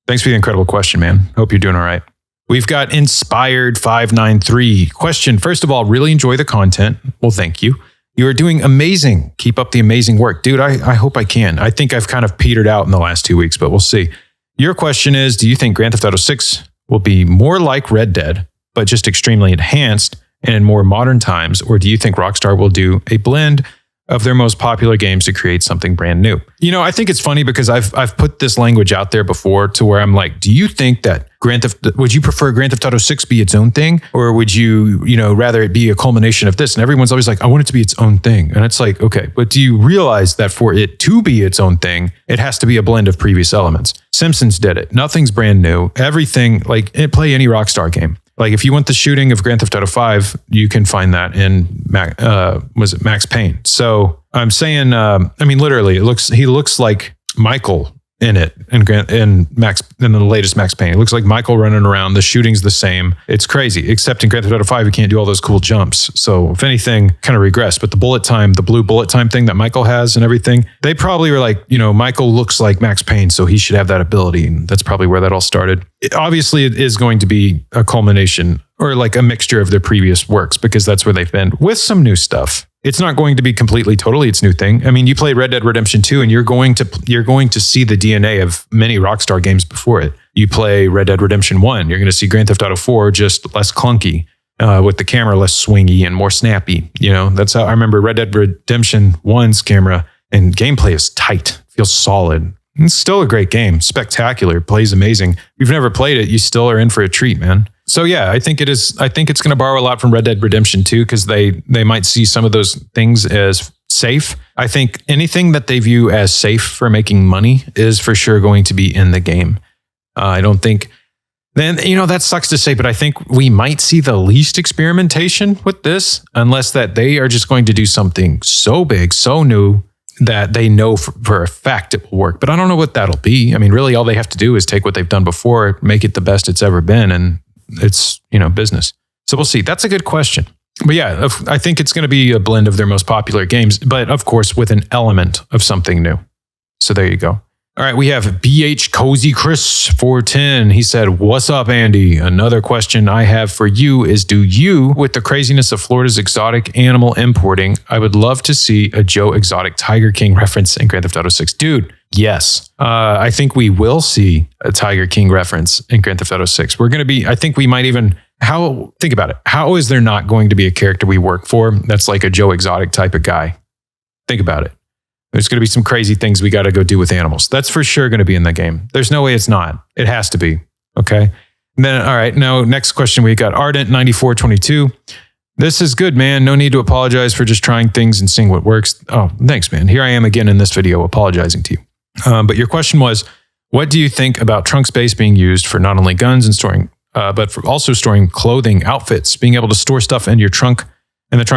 Thanks for the incredible question, man. Hope you're doing all right. We've got Inspired593. Question, first of all, really enjoy the content. Well, thank you. You are doing amazing. Keep up the amazing work. Dude, I hope I can. I think I've kind of petered out in the last 2 weeks, but we'll see. Your question is, do you think Grand Theft Auto 6 will be more like Red Dead, but just extremely enhanced and in more modern times? Or do you think Rockstar will do a blend of their most popular games to create something brand new? I think it's funny because I've put this language out there before to where I'm like, do you think that would you prefer Grand Theft Auto 6 be its own thing? Or would you, rather it be a culmination of this? And everyone's always like, I want it to be its own thing. And it's like, okay, but do you realize that for it to be its own thing, it has to be a blend of previous elements? Simpsons did it. Nothing's brand new. Everything, play any Rockstar game. Like if you want the shooting of Grand Theft Auto 5, you can find that in Max Payne. So I'm saying, literally, he looks like Michael in it in the latest Max Payne. It looks like Michael running around. The shooting's the same. It's crazy. Except in Grand Theft Auto 5, you can't do all those cool jumps. So if anything, kind of regressed. But the bullet time, the blue bullet time thing that Michael has and everything, they probably were like, Michael looks like Max Payne, so he should have that ability. And that's probably where that all started. Obviously, it is going to be a culmination or like a mixture of their previous works because that's where they've been with some new stuff. It's not going to be completely, totally its new thing. I mean, you play Red Dead Redemption 2 and you're going to see the DNA of many Rockstar games before it. You play Red Dead Redemption 1, you're going to see Grand Theft Auto 4 just less clunky, with the camera less swingy and more snappy. That's how I remember Red Dead Redemption 1's camera and gameplay is tight, feels solid. It's still a great game, spectacular, plays amazing. If you've never played it, you still are in for a treat, man. So yeah, I think it is. I think it's going to borrow a lot from Red Dead Redemption 2 because they might see some of those things as safe. I think anything that they view as safe for making money is for sure going to be in the game. I don't think. Then that sucks to say, but I think we might see the least experimentation with this, unless that they are just going to do something so big, so new that they know for a fact it will work. But I don't know what that'll be. I mean, really, all they have to do is take what they've done before, make it the best it's ever been, and it's business. So we'll see. That's a good question. But yeah, I think it's going to be a blend of their most popular games, but of course with an element of something new. So there you go. All right, we have BH Cozy Chris 410. He said, "What's up, Andy? Another question I have for you is, do you, with the craziness of Florida's exotic animal importing, I would love to see a Joe Exotic Tiger King reference in Grand Theft Auto 6. Dude, yes. I think we will see a Tiger King reference in Grand Theft Auto 6. We're going to be, I think we might even, think about it. How is there not going to be a character we work for that's like a Joe Exotic type of guy? Think about it. There's going to be some crazy things we got to go do with animals. That's for sure going to be in the game. There's no way it's not. It has to be. Okay. And then, all right. Now, next question we got Ardent9422. This is good, man. No need to apologize for just trying things and seeing what works. Oh, thanks, man. Here I am again in this video apologizing to you. But your question was, what do you think about trunk space being used for not only guns and storing, but for also storing clothing, outfits? Being able to store stuff in the trunk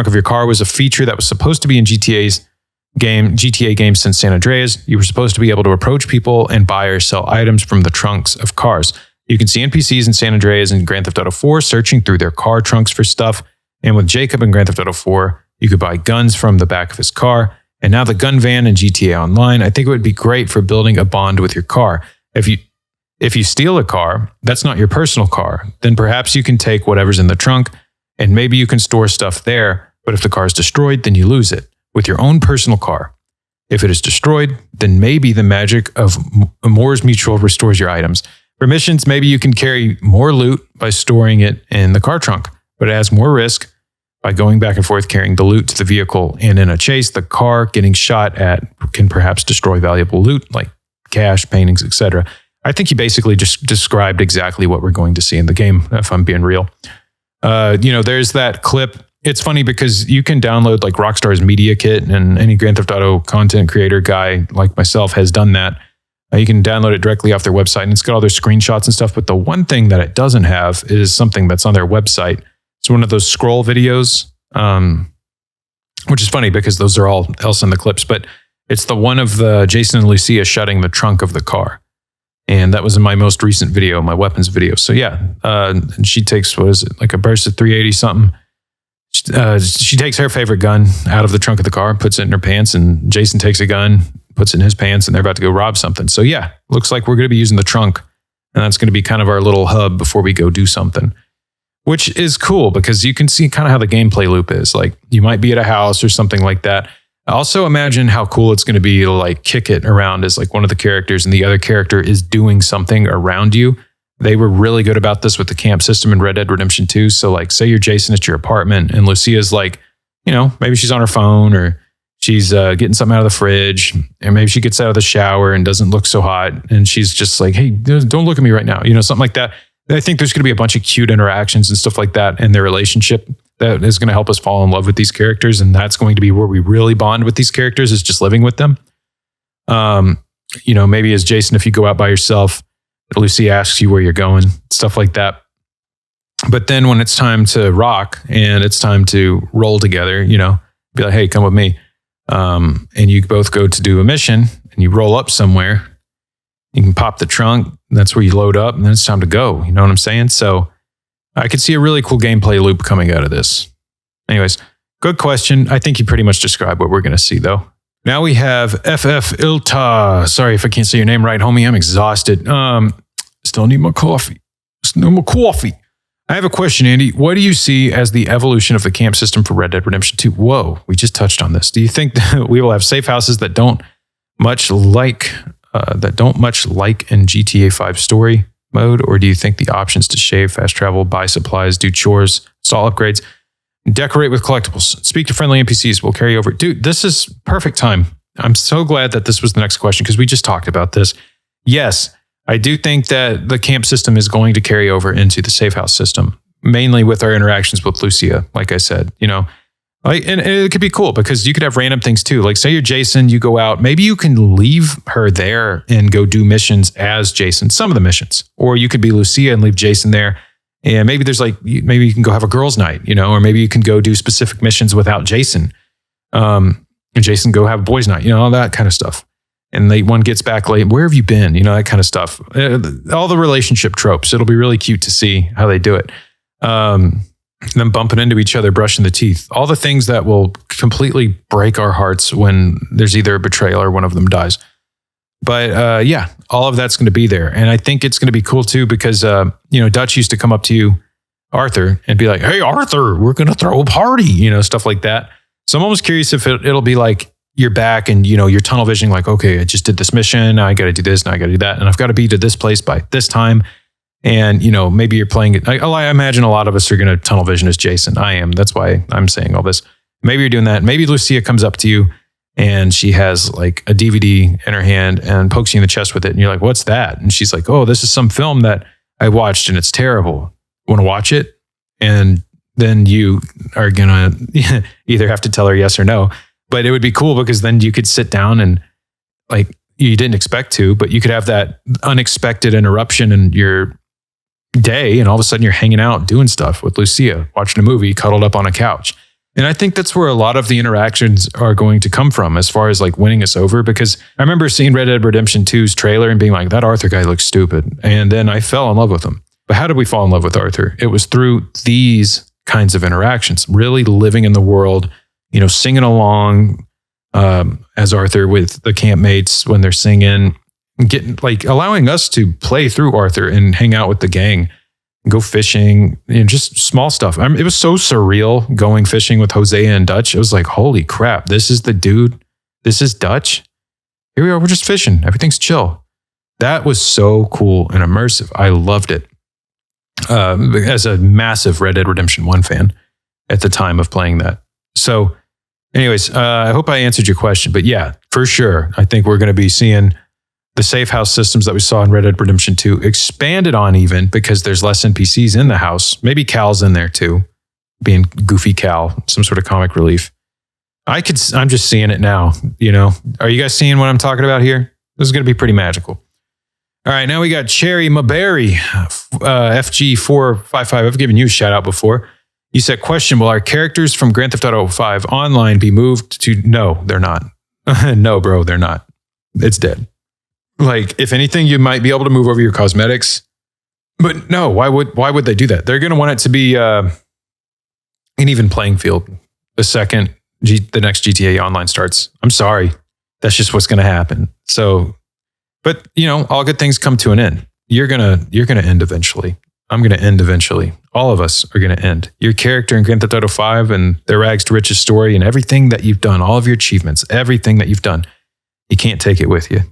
of your car was a feature that was supposed to be in GTA games since San Andreas. You were supposed to be able to approach people and buy or sell items from the trunks of cars. You can see NPCs in San Andreas and Grand Theft Auto 4 searching through their car trunks for stuff. And with Jacob in Grand Theft Auto 4, you could buy guns from the back of his car. And now the gun van in GTA Online, I think it would be great for building a bond with your car. If you steal a car, that's not your personal car. Then perhaps you can take whatever's in the trunk and maybe you can store stuff there. But if the car is destroyed, then you lose it. With your own personal car. If it is destroyed, then maybe the magic of Moore's Mutual restores your items. For missions, maybe you can carry more loot by storing it in the car trunk, but it has more risk by going back and forth carrying the loot to the vehicle. And in a chase, the car getting shot at can perhaps destroy valuable loot like cash, paintings, etc. I think he basically just described exactly what we're going to see in the game, if I'm being real. There's that clip. It's funny because you can download like Rockstar's Media Kit, and any Grand Theft Auto content creator guy like myself has done that. You can download it directly off their website, and it's got all their screenshots and stuff. But the one thing that it doesn't have is something that's on their website. It's one of those scroll videos, which is funny because those are all else in the clips. But it's the one of the Jason and Lucia shutting the trunk of the car. And that was in my most recent video, my weapons video. So yeah, and she takes, what is it, like a burst of 380 something. She takes her favorite gun out of the trunk of the car, puts it in her pants, and Jason takes a gun, puts it in his pants, and they're about to go rob something. So yeah, looks like we're going to be using the trunk, and that's going to be kind of our little hub before we go do something, which is cool because you can see kind of how the gameplay loop is. Like you might be at a house or something like that. Also imagine how cool it's going to be to like kick it around as like one of the characters and the other character is doing something around you. They were really good about this with the camp system in Red Dead Redemption 2. So like, say you're Jason at your apartment and Lucia's like, maybe she's on her phone or she's getting something out of the fridge, and maybe she gets out of the shower and doesn't look so hot. And she's just like, hey, don't look at me right now. Something like that. I think there's going to be a bunch of cute interactions and stuff like that in their relationship that is going to help us fall in love with these characters. And that's going to be where we really bond with these characters, is just living with them. Maybe as Jason, if you go out by yourself, Lucy asks you where you're going, stuff like that. But then when it's time to rock and it's time to roll together, be like, hey, come with me. And you both go to do a mission and you roll up somewhere You can pop the trunk. That's where you load up, and then it's time to go. You know what I'm saying? So I could see a really cool gameplay loop coming out of this. Anyways, good question. I think you pretty much described what we're going to see, though. Now we have FF Ilta. Sorry if I can't say your name right, homie. I'm exhausted. Still need more coffee. Still more coffee. I have a question, Andy. What do you see as the evolution of the camp system for Red Dead Redemption 2? Whoa, we just touched on this. Do you think that we will have safe houses that don't much like in GTA 5 story mode, or do you think the options to shave, fast travel, buy supplies, do chores, install upgrades, decorate with collectibles, speak to friendly NPCs will carry over? Dude, this is perfect time. I'm so glad that this was the next question because we just talked about this. Yes, I do think that the camp system is going to carry over into the safe house system, mainly with our interactions with Lucia. Like I said, and it could be cool because you could have random things too. Like say you're Jason, you go out, maybe you can leave her there and go do missions as Jason, some of the missions, or you could be Lucia and leave Jason there. And maybe maybe you can go have a girls' night, or maybe you can go do specific missions without Jason. And Jason go have a boys' night, all that kind of stuff. And one gets back late. Where have you been? That kind of stuff. All the relationship tropes. It'll be really cute to see how they do it. Them bumping into each other, brushing the teeth. All the things that will completely break our hearts when there's either a betrayal or one of them dies. But yeah, all of that's going to be there. And I think it's going to be cool too because, Dutch used to come up to you, Arthur, and be like, hey, Arthur, we're going to throw a party, stuff like that. So I'm almost curious if it'll be like, you're back and, you're tunnel visioning like, okay, I just did this mission. Now I got to do this. Now I got to do that. And I've got to be to this place by this time. And, maybe you're playing it. I imagine a lot of us are going to tunnel vision as Jason. I am. That's why I'm saying all this. Maybe you're doing that. Maybe Lucia comes up to you and she has like a DVD in her hand and pokes you in the chest with it. And you're like, what's that? And she's like, oh, this is some film that I watched and it's terrible. Want to watch it? And then you are going to either have to tell her yes or no. But it would be cool because then you could sit down and like you didn't expect to, but you could have that unexpected interruption in your day. And all of a sudden you're hanging out doing stuff with Lucia, watching a movie, cuddled up on a couch. And I think that's where a lot of the interactions are going to come from as far as like winning us over. Because I remember seeing Red Dead Redemption 2's trailer and being like, that Arthur guy looks stupid. And then I fell in love with him. But how did we fall in love with Arthur? It was through these kinds of interactions, really living in the world, singing along as Arthur with the campmates when they're singing, getting like allowing us to play through Arthur and hang out with the gang, go fishing, just small stuff. It was so surreal going fishing with Hosea and Dutch. It was like, holy crap, this is the dude. This is Dutch. Here we are. We're just fishing. Everything's chill. That was so cool and immersive. I loved it. As a massive Red Dead Redemption 1 fan at the time of playing that. So anyways, I hope I answered your question, but yeah, for sure. I think we're going to be seeing the safe house systems that we saw in Red Dead Redemption 2 expanded on even because there's less NPCs in the house. Maybe Cal's in there too, being goofy Cal, some sort of comic relief. I'm just seeing it now, Are you guys seeing what I'm talking about here? This is going to be pretty magical. All right, now we got Cherry Maberry, FG455. I've given you a shout out before. You said, question, will our characters from Grand Theft Auto 5 online be moved to... No, they're not. No, bro, they're not. It's dead. Like, if anything, you might be able to move over your cosmetics. But no, why would they do that? They're going to want it to be an even playing field the second the next GTA Online starts. I'm sorry. That's just what's going to happen. So... But, all good things come to an end. You're going to end eventually. I'm going to end eventually. All of us are going to end. Your character in Grand Theft Auto 5 and their rags to riches story and everything that you've done, all of your achievements, everything that you've done, you can't take it with you,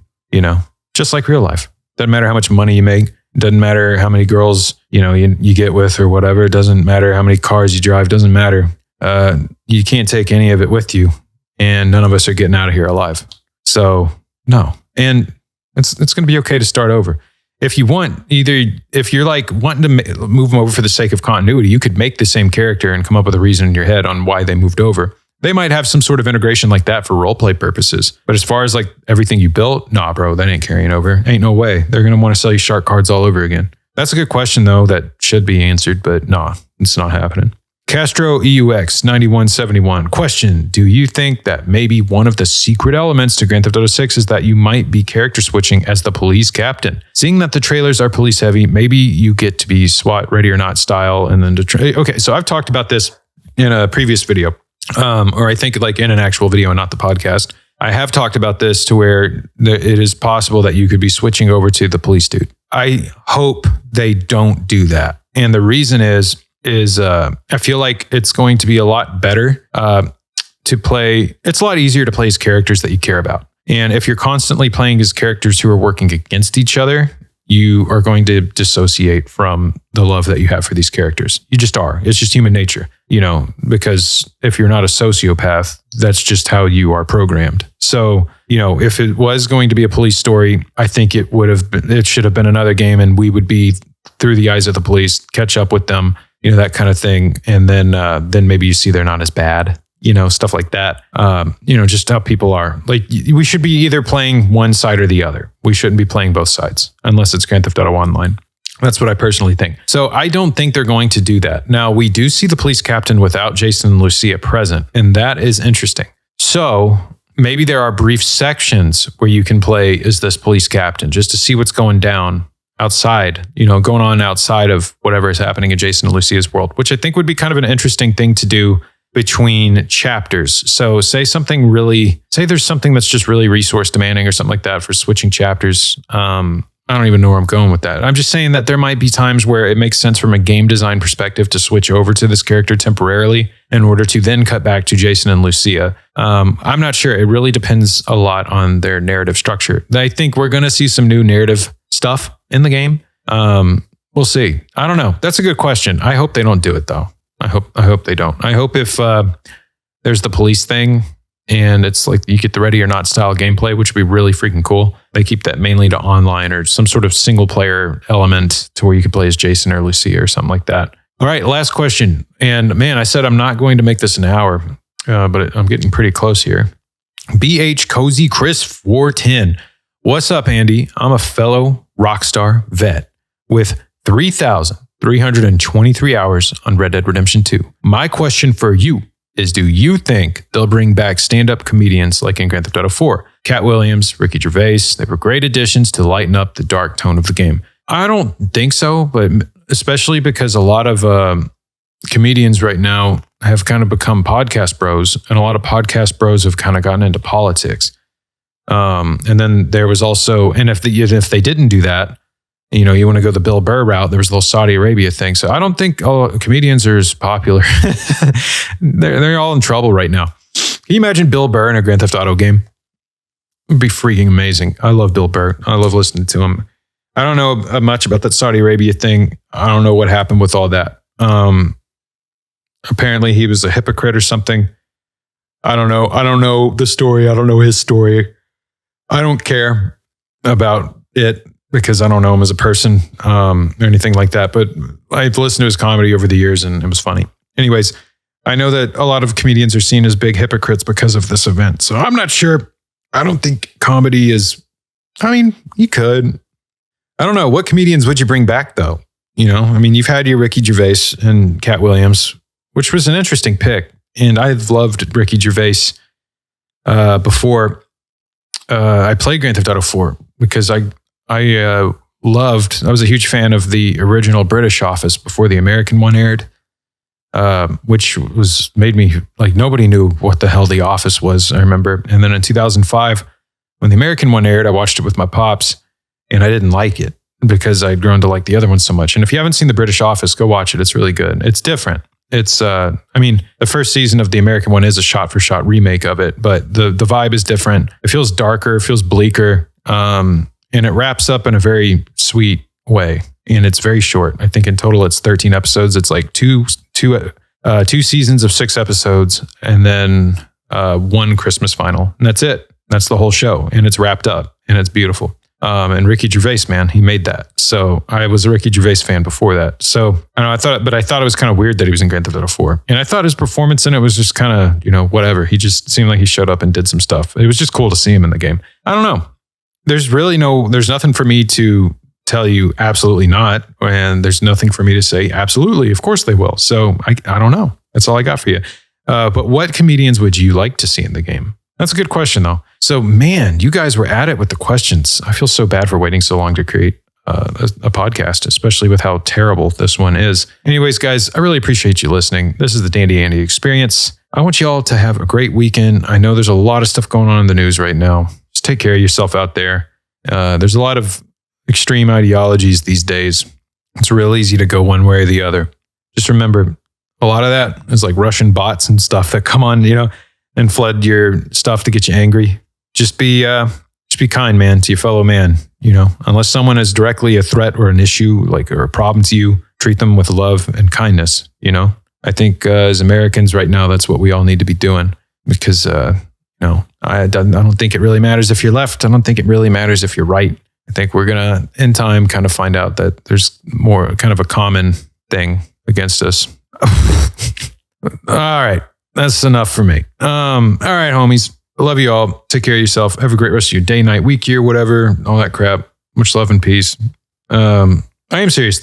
just like real life. Doesn't matter how much money you make. Doesn't matter how many girls, you get with or whatever. It doesn't matter how many cars you drive. Doesn't matter. You can't take any of it with you. And none of us are getting out of here alive. So, no. And it's going to be okay to start over. If you want, if you're like wanting to move them over for the sake of continuity, you could make the same character and come up with a reason in your head on why they moved over. They might have some sort of integration like that for roleplay purposes. But as far as like everything you built, nah, bro, that ain't carrying over. Ain't no way. They're going to want to sell you shark cards all over again. That's a good question, though, that should be answered. But nah, it's not happening. Castro EUX 9171. Question: do you think that maybe one of the secret elements to Grand Theft Auto 6 is that you might be character switching as the police captain? Seeing that the trailers are police heavy, maybe you get to be SWAT ready or not style and then okay, so I've talked about this in a previous video. Or I think like in an actual video and not the podcast. I have talked about this to where it is possible that you could be switching over to the police dude. I hope they don't do that. And the reason is I feel like it's going to be a lot better to play. It's a lot easier to play as characters that you care about. And if you're constantly playing as characters who are working against each other, you are going to dissociate from the love that you have for these characters. You just are. It's just human nature, because if you're not a sociopath, that's just how you are programmed. So, if it was going to be a police story, I think it should have been another game and we would be through the eyes of the police, catch up with them, that kind of thing. And then maybe you see they're not as bad, stuff like that. Just how people are. Like, we should be either playing one side or the other. We shouldn't be playing both sides unless it's Grand Theft Auto Online. That's what I personally think. So I don't think they're going to do that. Now, we do see the police captain without Jason and Lucia present, and that is interesting. So maybe there are brief sections where you can play as this police captain just to see what's going down outside, going on outside of whatever is happening in Jason and Lucia's world, which I think would be kind of an interesting thing to do between chapters. So say there's something that's just really resource demanding or something like that for switching chapters. I don't even know where I'm going with that. I'm just saying that there might be times where it makes sense from a game design perspective to switch over to this character temporarily in order to then cut back to Jason and Lucia. I'm not sure. It really depends a lot on their narrative structure. I think we're going to see some new narrative stuff in the game. We'll see. I don't know. That's a good question. I hope they don't do it though. I hope they don't. I hope if there's the police thing and it's like you get the ready or not style gameplay, which would be really freaking cool. They keep that mainly to online or some sort of single player element to where you could play as Jason or Lucia or something like that. All right, last question. And man, I said I'm not going to make this an hour, but I'm getting pretty close here. BH Cozy Chris 410. What's up, Andy? I'm a fellow Rockstar vet with 3,323 hours on Red Dead Redemption 2. My question for you is, do you think they'll bring back stand-up comedians like in Grand Theft Auto 4? Cat Williams, Ricky Gervais, they were great additions to lighten up the dark tone of the game. I don't think so, but especially because a lot of comedians right now have kind of become podcast bros, and a lot of podcast bros have kind of gotten into politics. And then there was also, and if they didn't do that, you want to go the Bill Burr route, there was the whole Saudi Arabia thing. So I don't think comedians are as popular. they're all in trouble right now. Can you imagine Bill Burr in a Grand Theft Auto game? It would be freaking amazing. I love Bill Burr. I love listening to him. I don't know much about that Saudi Arabia thing. I don't know what happened with all that. Apparently he was a hypocrite or something. I don't know. I don't know the story. I don't know his story. I don't care about it because I don't know him as a person or anything like that. But I've listened to his comedy over the years and it was funny. Anyways, I know that a lot of comedians are seen as big hypocrites because of this event. So I'm not sure. I don't think comedy is, you could. I don't know. What comedians would you bring back though? You've had your Ricky Gervais and Cat Williams, which was an interesting pick. And I've loved Ricky Gervais before I played Grand Theft Auto 4 because I was a huge fan of the original British Office before the American one aired, which made me like, nobody knew what the hell the Office was, I remember. And then in 2005, when the American one aired, I watched it with my pops and I didn't like it because I'd grown to like the other one so much. And if you haven't seen the British Office, go watch it. It's really good. It's different. It's, the first season of the American one is a shot-for-shot remake of it, but the vibe is different. It feels darker, it feels bleaker, and it wraps up in a very sweet way. And it's very short. I think in total it's 13 episodes. It's like two seasons of 6 episodes, and then one Christmas final, and that's it. That's the whole show, and it's wrapped up, and it's beautiful. And Ricky Gervais, man, he made that. So I was a Ricky Gervais fan before that. So I thought it was kind of weird that he was in Grand Theft Auto 4. And I thought his performance in it was just kind of, whatever. He just seemed like he showed up and did some stuff. It was just cool to see him in the game. I don't know. There's nothing for me to tell you absolutely not. And there's nothing for me to say absolutely. Of course they will. So I don't know. That's all I got for you. But what comedians would you like to see in the game? That's a good question, though. So, man, you guys were at it with the questions. I feel so bad for waiting so long to create a podcast, especially with how terrible this one is. Anyways, guys, I really appreciate you listening. This is the Dandy Andy Experience. I want you all to have a great weekend. I know there's a lot of stuff going on in the news right now. Just take care of yourself out there. There's a lot of extreme ideologies these days. It's real easy to go one way or the other. Just remember, a lot of that is like Russian bots and stuff that come on, and flood your stuff to get you angry. Just be kind, man, to your fellow man. Unless someone is directly a threat or an issue, or a problem to you, treat them with love and kindness. I think as Americans right now, that's what we all need to be doing, because I don't think it really matters if you're left. I don't think it really matters if you're right. I think we're gonna, in time, kind of find out that there's more kind of a common thing against us. All right. That's enough for me. All right, homies. I love you all. Take care of yourself. Have a great rest of your day, night, week, year, whatever, all that crap. Much love and peace. I am serious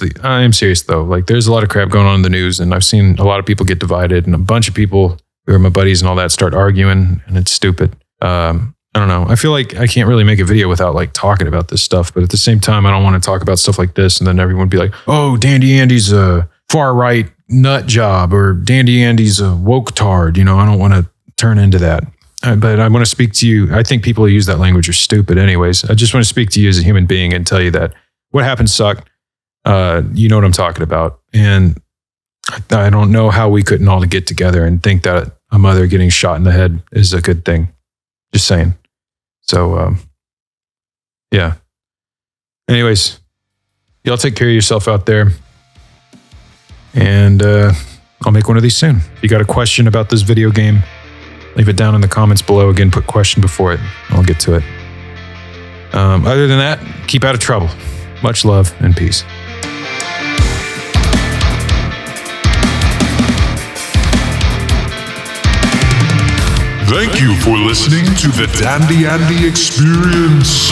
though. There's a lot of crap going on in the news, and I've seen a lot of people get divided, and a bunch of people who are my buddies and all that start arguing, and it's stupid. I don't know. I feel like I can't really make a video without talking about this stuff, but at the same time, I don't want to talk about stuff like this, and then everyone would be like, "Oh, Dandy Andy's a far right nut job," or "Dandy Andy's a woke tard." I don't want to turn into that. But I want to speak to you. I think people who use that language are stupid anyways. I just want to speak to you as a human being and tell you that what happened sucked. You know what I'm talking about. And I don't know how we couldn't all get together and think that a mother getting shot in the head is a good thing. Just saying. So, yeah. Anyways, y'all take care of yourself out there. And I'll make one of these soon. If you got a question about this video game, leave it down in the comments below. Again, put question before it. I'll get to it. Other than that, keep out of trouble. Much love and peace. Thank you for listening to the Dandy Andy Experience.